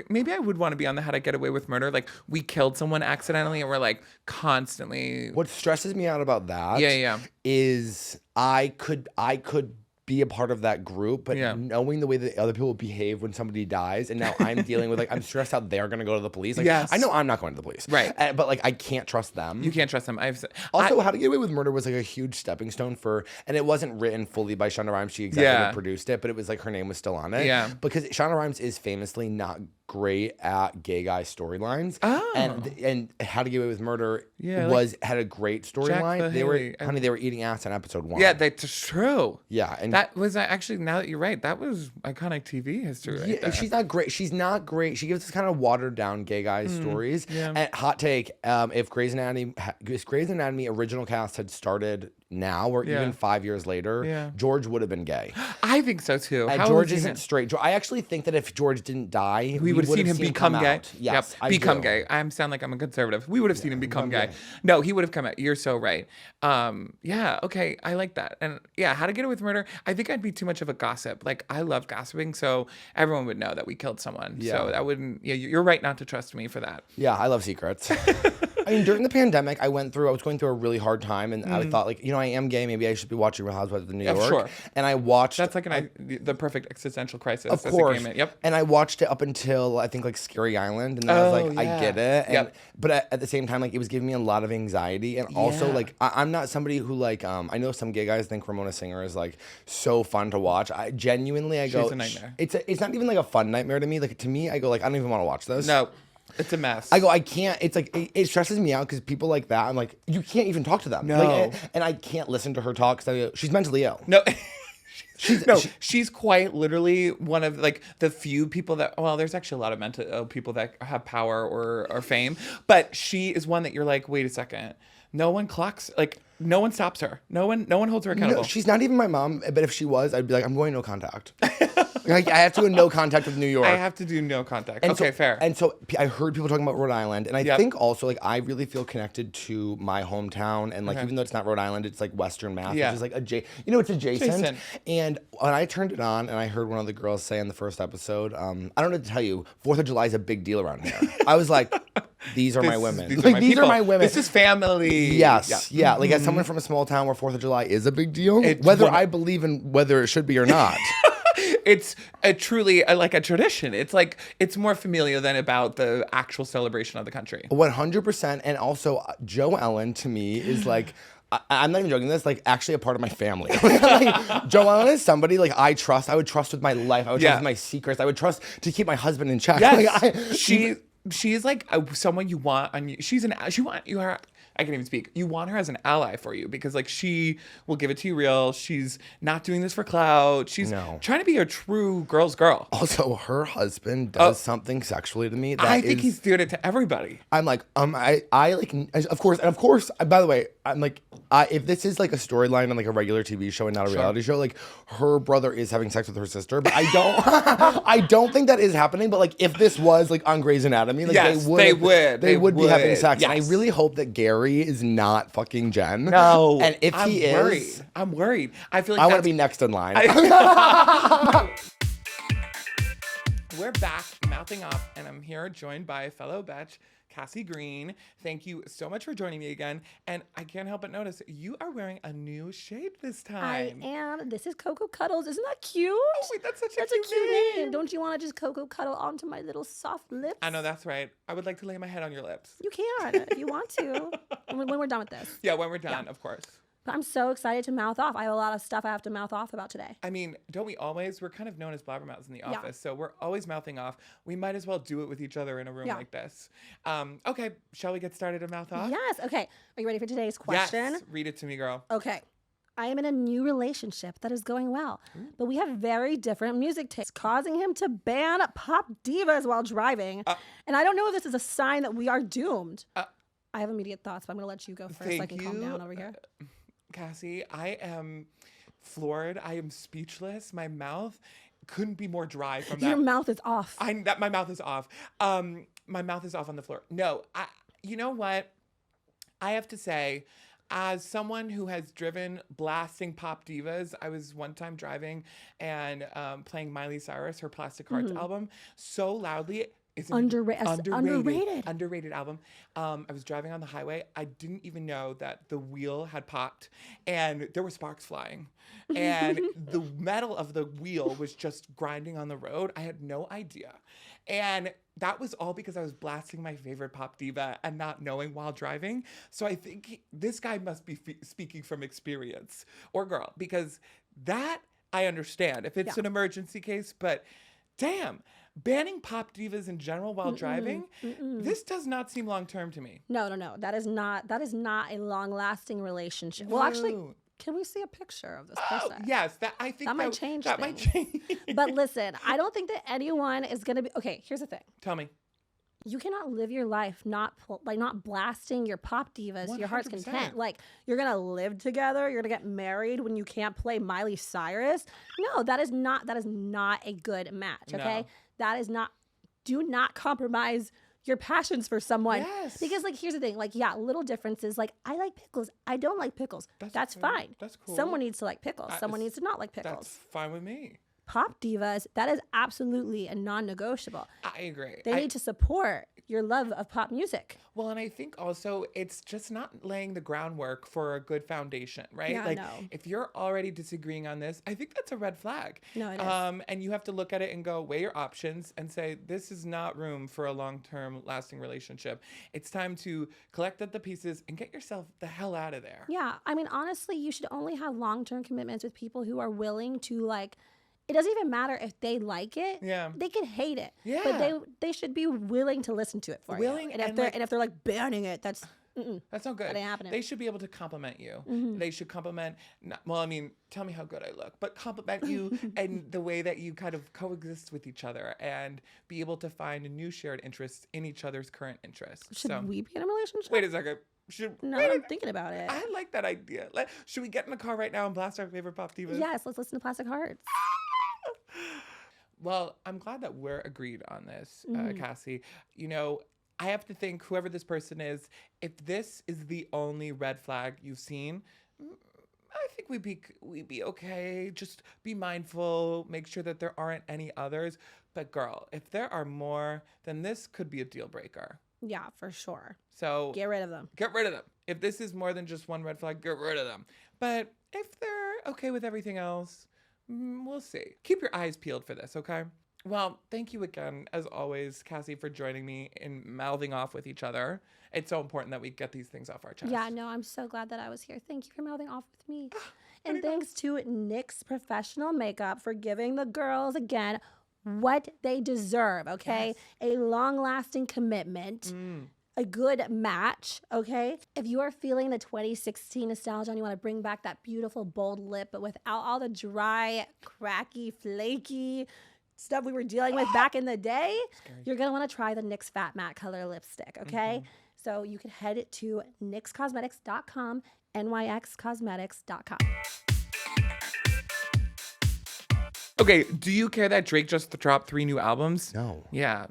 Maybe I would want to be on the How to Get Away with Murder. Like we killed someone accidentally, and we're like constantly. What stresses me out about that Yeah. is I could be a part of that group, but Yeah. knowing the way that other people behave when somebody dies, and now I'm dealing with, like, I'm stressed out they're gonna go to the police. Like, Yes. I know I'm not going to the police, Right. But like I can't trust them. You can't trust them. Also, How to Get Away with Murder was like a huge stepping stone for, and it wasn't written fully by Shonda Rhimes. She executive produced it, but it was like her name was still on it. Yeah. Because Shonda Rhimes is famously not great at gay guy storylines. Oh. And How to Get Away with Murder Yeah, like had a great Jack storyline. They Hailee. they were eating ass in episode 1. Yeah, that's true. Yeah, and That was actually, now that you're right, that was iconic TV history right there. she's not great. She's not great. She gives us kind of watered down gay guy stories. yeah. And hot take: if Grey's Anatomy original cast had started now, or Yeah. even 5 years later, Yeah. George would have been gay. I think so too. And How George has he isn't been- straight. I actually think that if George didn't die, we would have seen him become gay. out. Yes, Yep. I Become do. gay. I sound like I'm a conservative. We would have seen him become gay. gay. No, he would have come out. You're so right. Yeah. Okay. I like that. And yeah, How to Get Away with Murder. I think I'd be too much of a gossip. Like I love gossiping, so everyone would know that we killed someone. Yeah. So that wouldn't. Yeah, you're right not to trust me for that. Yeah, I love secrets. I mean, during the pandemic, I was going through a really hard time, and I thought, like, I am gay. Maybe I should be watching Real Housewives of New York. Sure. And I watched. That's like the perfect existential crisis. Of as a course. gay man. Yep. And I watched it up until I think like Scary Island, and then I was like, yeah. I get it. And, Yep. But at the same time, like it was giving me a lot of anxiety, and also Yeah. like I'm not somebody who like I know some gay guys think Ramona Singer is like so fun to watch. I genuinely go, She's a nightmare. It's not even like a fun nightmare to me. Like to me, I go like I don't even want to watch this. No, it's a mess. I go, I can't. It's like it stresses me out because people like that. I'm like, you can't even talk to them. No. Like, and I can't listen to her talk because she's mentally ill. No. She's quite literally one of like the few people that, well, there's actually a lot of mental people that have power or fame, but she is one that you're like, wait a second. No one clocks, like no one stops her. No one holds her accountable. No, she's not even my mom, but if she was, I'd be like, I'm going no contact. Like, I have to do no contact with New York. I have to do no contact. And Okay, so, fair. And so I heard people talking about Rhode Island, and I Yep. think also like I really feel connected to my hometown, and like even though it's not Rhode Island, it's like Western Mass, Yeah. which is like it's adjacent. Adjacent. And when I turned it on, and I heard one of the girls say in the first episode, I don't know what to tell you, 4th of July is a big deal around here. I was like, these are my women. These Like, are my these people. are my women. This is family. Yes, yeah. Like as Mm-hmm. someone from a small town where 4th of July is a big deal, It's whether one- I believe in whether it should be or not. It's truly like a tradition. It's like, it's more familial than about the actual celebration of the country. 100%. And also, Joe Ellen to me is like, I'm not even joking this, like actually a part of my family. Like, Joe Ellen is somebody like I trust. I would trust with my life. I would trust with my secrets. I would trust to keep my husband in check. Yes. Like, She is like someone you want on you. I can't even speak. You want her as an ally for you because like she will give it to you real. She's not doing this for clout. She's trying to be a true girl's girl. Also, her husband does something sexually to me. That I think he's doing it to everybody. I'm like, I like, of course, by the way, I'm like, if this is like a storyline on like a regular TV show and not a reality show, like her brother is having sex with her sister, but I don't think that is happening. But like, if this was like on Grey's Anatomy, like Yes, they would be having would. sex. And I Yes. really hope that Gary is not fucking Jen. No. And if he worried. is, I'm worried. I feel like I want to that's be next in line. We're back, mouthing off, and I'm here joined by fellow Betch, Cassie Green. Thank you so much for joining me again. And I can't help but notice you are wearing a new shade this time. I am. This is Cocoa Cuddles. Isn't that cute? Oh, wait, that's such a cute name. Don't you want to just Cocoa Cuddle onto my little soft lips? I know, that's right. I would like to lay my head on your lips. You can if you want to. when we're done with this. Yeah, when we're done, of course. But I'm so excited to mouth off. I have a lot of stuff I have to mouth off about today. I mean, don't we always? We're kind of known as Blabbermouths in the office, so we're always mouthing off. We might as well do it with each other in a room like this. Okay, shall we get started to mouth off? Yes. Okay. Are you ready for today's question? Yes. Read it to me, girl. Okay. I am in a new relationship that is going well, but we have very different music tastes, causing him to ban pop divas while driving. And I don't know if this is a sign that we are doomed. I have immediate thoughts, but I'm going to let you go first so I can calm down over here. Cassie, I am floored. I am speechless. My mouth couldn't be more dry from that. Your mouth is off. My mouth is off. My mouth is off on the floor. No, you know what? I have to say, as someone who has driven blasting pop divas, I was one time driving and playing Miley Cyrus, her Plastic Hearts album, so loudly. It's underrated album. I was driving on the highway. I didn't even know that the wheel had popped and there were sparks flying. And the metal of the wheel was just grinding on the road. I had no idea. And that was all because I was blasting my favorite pop diva and not knowing while driving. So I think this guy must be speaking from experience, or girl, because that I understand if it's an emergency case, but damn. Banning pop divas in general while driving, this does not seem long-term to me. No. That is not a long-lasting relationship. Well, actually, can we see a picture of this person? Yes, I think that might change That might change. But listen, I don't think that anyone is going to be... Okay, here's the thing. Tell me. You cannot live your life not blasting your pop divas to your heart's 100%. content. Like, you're going to live together, you're going to get married when you can't play Miley Cyrus. No, that is not a good match, okay? No. That is not, do not compromise your passions for someone. Yes. Because, like, here's the thing. Like, yeah, little differences. Like, I like pickles. I don't like pickles. That's fine. That's cool. Someone needs to like pickles. Someone needs to not like pickles. That's fine with me. Pop divas, that is absolutely a non-negotiable. I agree. They need to support your love of pop music. Well, and I think also it's just not laying the groundwork for a good foundation, right? Yeah, like no. if you're already disagreeing on this, I think that's a red flag. No, it is. And you have to look at it and go, weigh your options and say, this is not room for a long-term lasting relationship. It's time to collect up the pieces and get yourself the hell out of there. Yeah, I mean, honestly, you should only have long-term commitments with people who are willing to, like, it doesn't even matter if they like it. Yeah. They can hate it. Yeah. But they should be willing to listen to it for you. And if they're like banning it, that's not good. That ain't happening. They should be able to compliment you. They should compliment, tell me how good I look, but compliment you and the way that you kind of coexist with each other and be able to find new shared interests in each other's current interests. Should we be in a relationship? Wait a second. I'm thinking about it. I like that idea. Should we get in the car right now and blast our favorite pop divas? Yes, let's listen to Plastic Hearts. Well, I'm glad that we're agreed on this, Cassie. You know, I have to think whoever this person is, if this is the only red flag you've seen, I think we'd be okay. Just be mindful, make sure that there aren't any others. But girl, if there are more, then this could be a deal breaker. Yeah, for sure. So get rid of them. Get rid of them. If this is more than just one red flag, get rid of them. But if they're okay with everything else, we'll see. Keep your eyes peeled for this, okay? Well, thank you again, as always, Cassie, for joining me in mouthing off with each other. It's so important that we get these things off our chest. Yeah, no, I'm so glad that I was here. Thank you for mouthing off with me. And thanks to NYX Professional Makeup for giving the girls, again, what they deserve, okay? Yes. A long-lasting commitment. A good match, okay? If you are feeling the 2016 nostalgia and you want to bring back that beautiful, bold lip, but without all the dry, cracky, flaky stuff we were dealing with back in the day, you're going to want to try the NYX Fat Matte Color Lipstick, okay? So you can head to nyxcosmetics.com, nyxcosmetics.com. Okay, do you care that Drake just dropped 3 new albums? No. Yeah,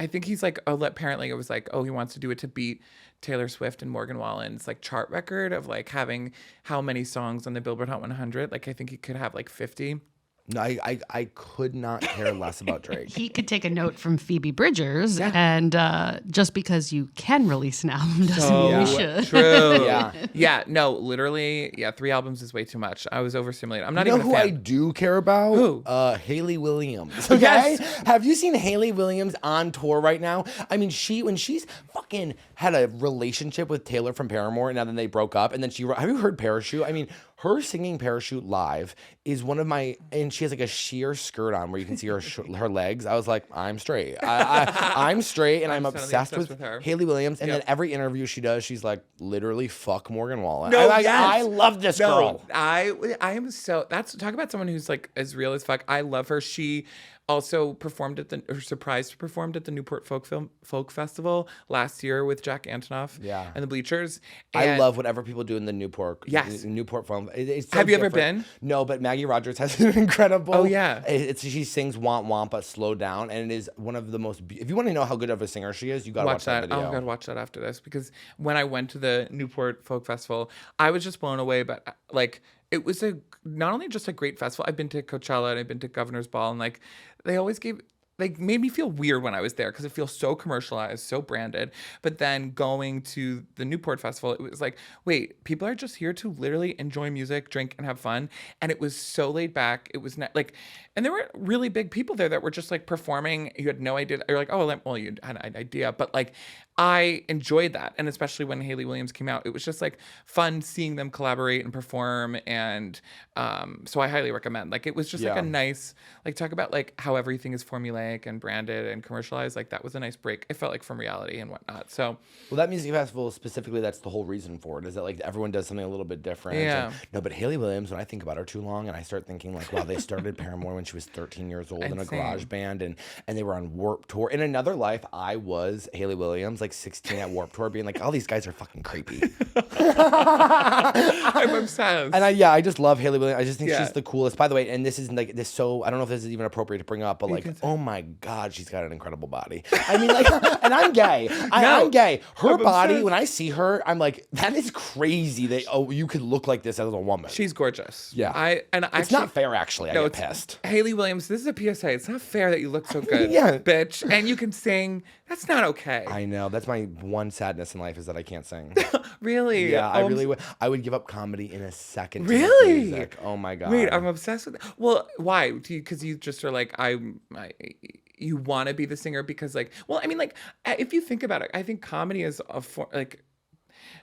I think he's like, apparently it was like, he wants to do it to beat Taylor Swift and Morgan Wallen's like chart record of like having how many songs on the Billboard Hot 100. Like I think he could have like 50. No, I could not care less about Drake. He could take a note from Phoebe Bridgers, and just because you can release an album doesn't mean you should. True. Yeah. Yeah. No, literally. Yeah. 3 albums is way too much. I was overstimulated. I'm not You know even who a I fan. do care about? Who? Hailee Williams. Okay? Yes. Have you seen Hailee Williams on tour right now? I mean, when she's fucking had a relationship with Taylor from Paramore, and now then they broke up, and then have you heard Parachute? I mean, her singing Parachute live is one of my, and she has like a sheer skirt on where you can see her legs. I was like, I'm straight. I'm straight, and I'm totally obsessed with her. Hailee Williams. And Yep. then every interview she does, she's like, literally, fuck Morgan Wallen. No, I yes. love this girl. I am so, talk about someone who's like as real as fuck. I love her. She also performed performed at the Newport Folk Festival last year with Jack Antonoff and the Bleachers. I And love whatever people do in the Newport. Yes. Newport Film. It's so Have you ever different. been? No, but Maggie Rogers has an incredible. Oh, yeah. She sings "Want Want" but slow down, and it is one of the most. If you want to know how good of a singer she is, you gotta watch that video. Oh, God, watch that after this, because when I went to the Newport Folk Festival, I was just blown away. But like, it was not only just a great festival. I've been to Coachella and I've been to Governor's Ball, and like, they always made me feel weird when I was there because it feels so commercialized, so branded. But then going to the Newport Festival, it was like, wait, people are just here to literally enjoy music, drink, and have fun. And it was so laid back. It was not like, and there were really big people there that were just like performing. You had no idea. You're like, oh, well, you had an idea. But like, I enjoyed that. And especially when Hailee Williams came out, it was just like fun seeing them collaborate and perform. And so I highly recommend. Like, it was just like a nice, like, talk about like how everything is formulaic and branded and commercialized. Like, that was a nice break. It felt like from reality and whatnot. So, well, that music festival specifically, that's the whole reason for it, is that like everyone does something a little bit different. Yeah. And, no, but Hailee Williams, when I think about her too long, and I start thinking like, wow, they started Paramore when she was 13 years old in a garage band, and they were on Warped Tour. In another life, I was Hailee Williams, like 16 at Warped Tour, being like, all these guys are fucking creepy. I'm obsessed. And I just love Hailee Williams. I just think she's the coolest. By the way, and this is like this, so I don't know if this is even appropriate to bring up, but like, oh my God, she's got an incredible body. I mean, like, and I'm gay. I'm gay. Her body, obsessed. when I see her, I'm like, that is crazy that you could look like this as a woman. She's gorgeous. Yeah. It's not fair, actually. I get pissed. Hailee Williams, this is a PSA. It's not fair that you look so good, Yeah. bitch. And you can sing. That's not okay. I know. That's my one sadness in life, is that I can't sing. Really? Yeah, I really would. I would give up comedy in a second. to make Really? music. Oh my God. Wait, I'm obsessed with it. Well, why? Because you just are like, you want to be the singer because like, well, I mean, like, if you think about it, I think comedy is a form, like,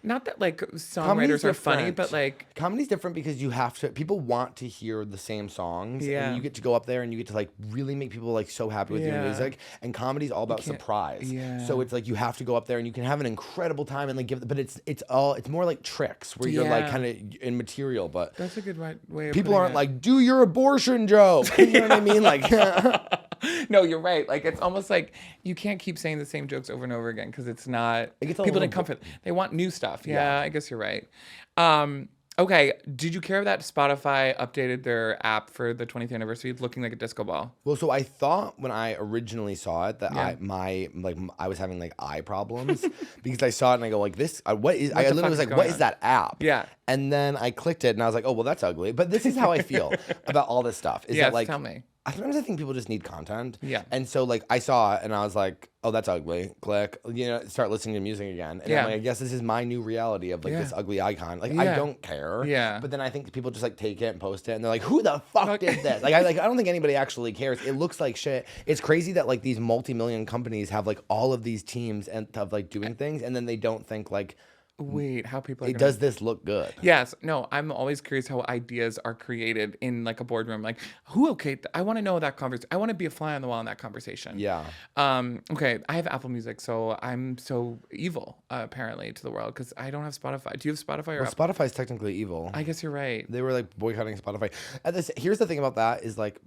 not that like songwriters are funny, but like comedy's different because people want to hear the same songs, and you get to go up there and you get to like really make people like so happy with your music. And comedy's all about surprise. So it's like you have to go up there and you can have an incredible time and like but it's more like tricks where you're like kind of in material. But that's a good way. People aren't like, do your abortion joke. You know what I mean? Like. No, you're right. Like, it's almost like you can't keep saying the same jokes over and over again because it's not. People didn't comfort. They want new stuff. Yeah, I guess you're right. Okay, did you care that Spotify updated their app for the 20th anniversary, looking like a disco ball? Well, so I thought when I originally saw it that I was having like eye problems because I saw it and I go like this. I literally was like, what is that app? Yeah. And then I clicked it and I was like, oh well, that's ugly. But this is how I feel about all this stuff. Is that like, tell me. Sometimes I think people just need content. Yeah. And so like I saw it and I was like, oh, that's ugly. Click. Start listening to music again. And I'm like, I guess this is my new reality of like this ugly icon. Like I don't care. Yeah. But then I think people just like take it and post it and they're like, who the fuck did this? I don't think anybody actually cares. It looks like shit. It's crazy that like these multi-million companies have like all of these teams and of like doing things, and then they don't think like, wait, how people are does this look good? Yes. No, I'm always curious how ideas are created in like a boardroom. Like, I want to know that conversation. I want to be a fly on the wall in that conversation. Yeah. Okay, I have Apple Music, so I'm so evil, apparently, to the world because I don't have Spotify. Do you have Spotify or Well, Spotify's technically evil. I guess you're right. They were like boycotting Spotify. Here's the thing about that is like,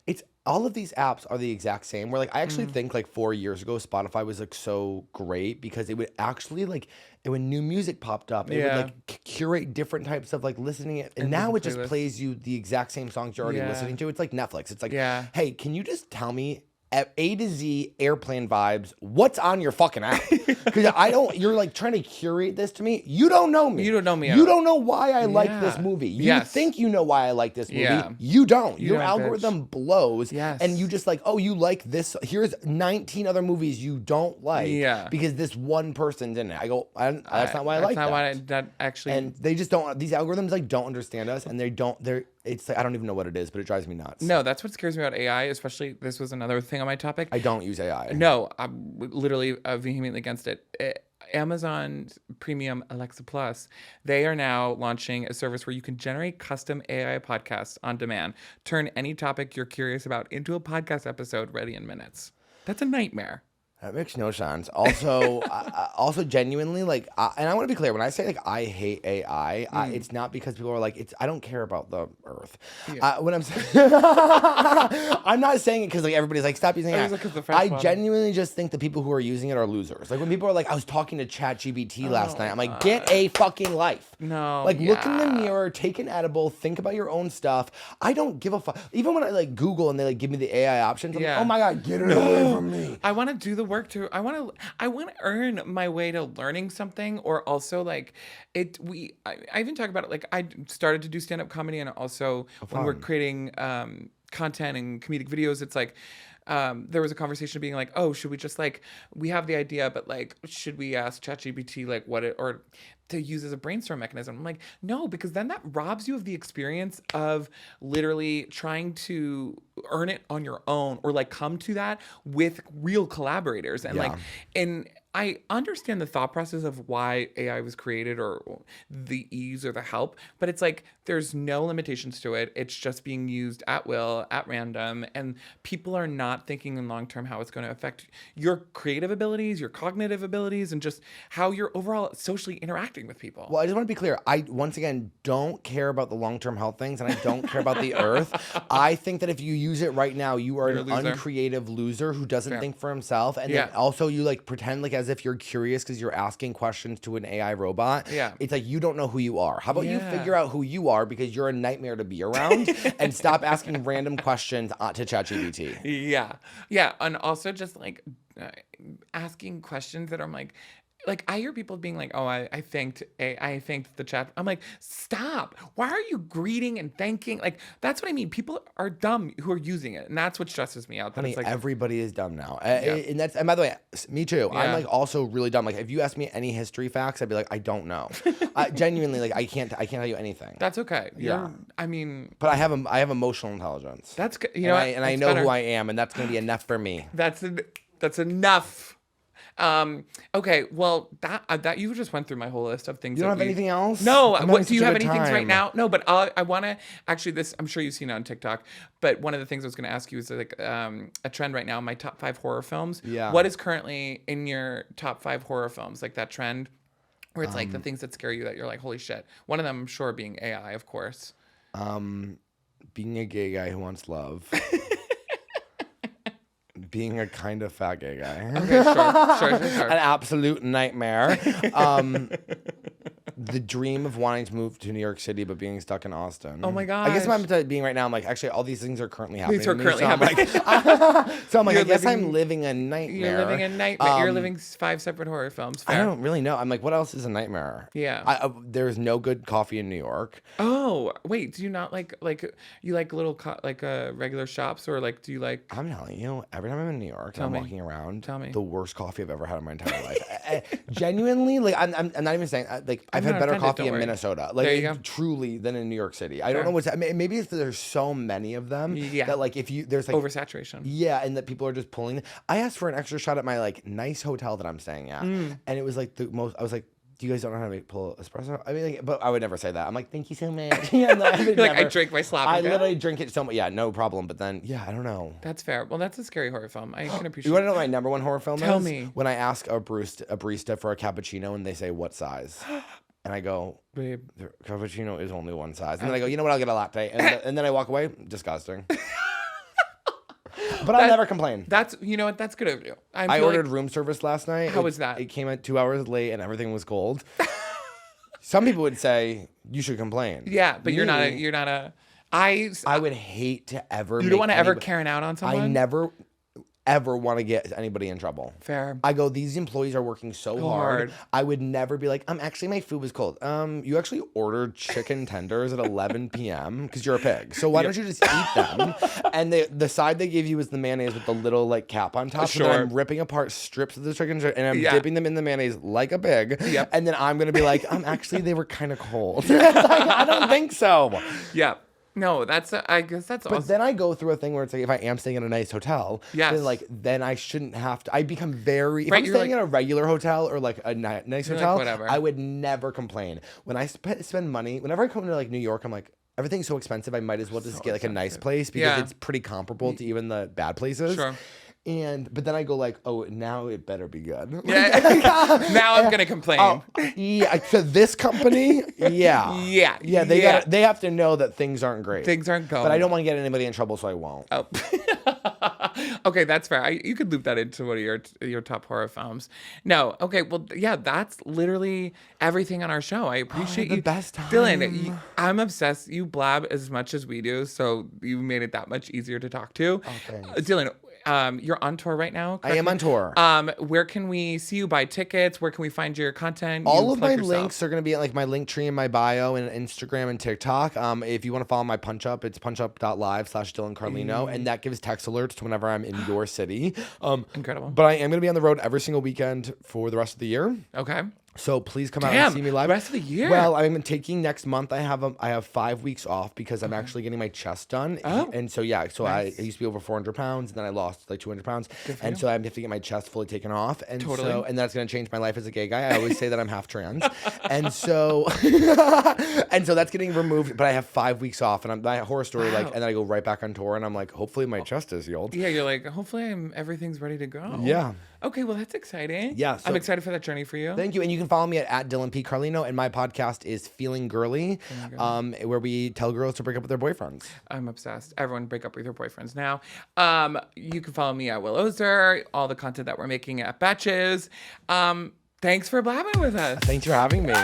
it's all of these apps are the exact same. Where like I actually think like 4 years ago Spotify was like so great because it would actually like when new music popped up, it would like curate different types of like listening it, and now it just plays you the exact same songs you're already listening to. It's like Netflix. It's like, hey, can you just tell me A to Z airplane vibes. What's on your fucking app? Because you're like trying to curate this to me. You don't know me. You don't know me at You all. don't know why I like this Yeah. movie. You Yes. think you know why I like this movie. Yeah. You don't. You Your don't, algorithm blows. Yes. And you just like, oh, you like this. Here's 19 other movies you don't like. Yeah. Because this one person's in it. I go, that's not why I like that. That's not why that actually. And they just don't. These algorithms like don't understand us, and it's like, I don't even know what it is, but it drives me nuts. No, that's what scares me about AI, especially this was another thing on my topic. I don't use AI. No, I'm literally vehemently against it. Amazon Premium Alexa Plus, they are now launching a service where you can generate custom AI podcasts on demand. Turn any topic you're curious about into a podcast episode ready in minutes. That's a nightmare. That makes no sense. Also, also genuinely, like, and I want to be clear, when I say, like, I hate AI, it's not because people are like, I don't care about the earth. Yeah. When I'm saying, I'm not saying it because, like, everybody's like, stop using AI. I genuinely just think the people who are using it are losers. Like, when people are like, I was talking to ChatGPT last night, I'm like, get a fucking life. No. Like, look in the mirror, take an edible, think about your own stuff. I don't give a fuck. Even when I, like, Google and they, like, give me the AI options, I'm like, oh my God, get it away from me. I want to do the work to. I want to earn my way to learning something, or also like it. I even talk about it. Like I started to do stand-up comedy, and also when we're creating content and comedic videos, it's like. There was a conversation being like, oh, should we just like, we have the idea, but like, should we ask ChatGPT like what it, or to use as a brainstorm mechanism? I'm like, no, because then that robs you of the experience of literally trying to earn it on your own, or like come to that with real collaborators. And like, and I understand the thought process of why AI was created, or the ease or the help, but it's like there's no limitations to it. It's just being used at will, at random, and people are not thinking in long term how it's going to affect your creative abilities, your cognitive abilities, and just how you're overall socially interacting with people. Well, I just want to be clear. I, once again, don't care about the long-term health things, and I don't care about the earth. I think that if you use it right now, you are an uncreative loser who doesn't think for himself. And then also you like pretend like as if you're curious because you're asking questions to an AI robot. Yeah. It's like you don't know who you are. How about you figure out who you are, because you're a nightmare to be around, and stop asking random questions to ChatGPT. Yeah. Yeah. And also just like asking questions that are like I hear people being like, oh, I thanked the chat. I'm like, stop. Why are you greeting and thanking? Like, that's what I mean. People are dumb who are using it. And that's what stresses me out. That Honey, it's like, everybody is dumb now. And by the way, me too. Yeah. I'm like also really dumb. Like if you ask me any history facts, I'd be like, I don't know. Genuinely, like I can't tell you anything. that's okay. Yeah. I mean, But I have emotional intelligence. that's good. You and know, I know who I am, and that's gonna be enough for me. That's enough. Okay, well, that you just went through my whole list of things. You don't have anything else? No. I'm What having do you such a have good any things right time. now? No, but I want to actually. This I'm sure you've seen it on TikTok. But one of the things I was going to ask you is like a trend right now. My top 5 horror films. Yeah. What is currently in your top 5 horror films? Like that trend, where it's like the things that scare you that you're like, holy shit. One of them, I'm sure, being AI, of course. Being a gay guy who wants love. Being a kind of fat gay guy. Okay, sure. An absolute nightmare. The dream of wanting to move to New York City but being stuck in Austin. Oh my I guess gosh. I'm being right now, I'm like, actually, all these things are currently happening. These are to me, currently so I'm happening. so I'm like, I You're guess living- I'm living a nightmare. You're living a nightmare. You're living 5 separate horror films. I Fair. don't really know. I'm like, what else is a nightmare? Yeah. There's no good coffee in New York. Oh, wait, do you not like you like little regular shops, or like do you like I'm telling you, every time I'm in New York and I'm walking around, Tell me. the worst coffee I've ever had in my entire life. Genuinely, like I'm not even saying like I've had not better offended, coffee don't in worry. Minnesota, like There you go. truly, than in New York City. I don't know what's maybe it's that there's so many of them that like if you there's like oversaturation? Yeah, and that people are just pulling. I asked for an extra shot at my like nice hotel that I'm staying at, and it was like the most. I was like, "Do you guys don't know how to pull espresso?" I mean, like, but I would never say that. I'm like, "Thank you so much." Yeah, no, You're like, I drink my slop. I and go. literally drink it so much. Yeah, no problem. But then, yeah, I don't know. That's fair. Well, that's a scary horror film. I can appreciate. You want to know what my number one horror film Tell is? me. When I ask a barista for a cappuccino and they say, "What size?" And I go, Babe. "The cappuccino is only one size." And then I go, "You know what? I'll get a latte." And then I walk away. Disgusting. But I'll never complain. That's that's good of you. I ordered room service last night. How was that? It came at 2 hours late and everything was cold. Some people would say you should complain. Yeah, but you're not a. I would hate to ever. You don't want to ever Karen out on someone. I never. ever want to get anybody in trouble. Fair. I go, these employees are working so hard. I would never be like, actually my food was cold. You actually ordered chicken tenders at 11 p.m. because you're a pig. So why don't you just eat them? And the side they gave you was the mayonnaise with the little like cap on top. Sure. So then I'm ripping apart strips of the chicken and I'm dipping them in the mayonnaise like a pig. Yep. And then I'm gonna be like, actually they were kind of cold. Like, I don't think so. Yeah. No, I guess that's But awesome. then I go through a thing where it's like, if I am staying in a nice hotel, then I shouldn't have to. I become very. If I'm staying in a regular hotel or like a nice hotel, whatever. I would never complain. When I spend money, whenever I come to like New York, I'm like, everything's so expensive. I might as well just get like a nice place because it's pretty comparable to even the bad places. Sure. But then I go like, oh, now it better be good. Yeah. Now I'm gonna complain. To this company, yeah. They have to know that things aren't great. Things aren't going. But I don't want to get anybody in trouble, so I won't. Oh. Okay, that's fair. You could loop that into one of your top horror films. No, okay, well, yeah, that's literally everything on our show. I appreciate you. The best time. Dylan, I'm obsessed. You blab as much as we do, so you made it that much easier to talk to. Oh, thanks. Dylan, you're on tour right now. I am on tour. Where can we see you buy tickets? Where can we find your content? All of my links are going to be at like my link tree in my bio and Instagram and TikTok. If you want to follow my punch up, it's punchup.live/Dylan Carlino. And that gives text alerts to whenever I'm in your city. Incredible. But I am going to be on the road every single weekend for the rest of the year. Okay. So please come out and see me live. The rest of the year. Well, I'm taking next month. I have 5 weeks off because I'm actually getting my chest done. Oh. And so nice. I used to be over 400 pounds, and then I lost like 200 pounds. And so I have to get my chest fully taken off. And and that's gonna change my life as a gay guy. I always say that I'm half trans, and so that's getting removed. But I have 5 weeks off, and my horror story and then I go right back on tour, and I'm like, hopefully my chest is healed. Yeah, you're like, hopefully everything's ready to go. Yeah. Okay, well, that's exciting. Yeah. I'm excited for that journey for you. Thank you. And you can follow me at Dylan P. Carlino. And my podcast is Feeling Girly, where we tell girls to break up with their boyfriends. I'm obsessed. Everyone break up with your boyfriends now. You can follow me at Will Ozer, all the content that we're making at Betches. Thanks for blabbing with us. Thanks for having me.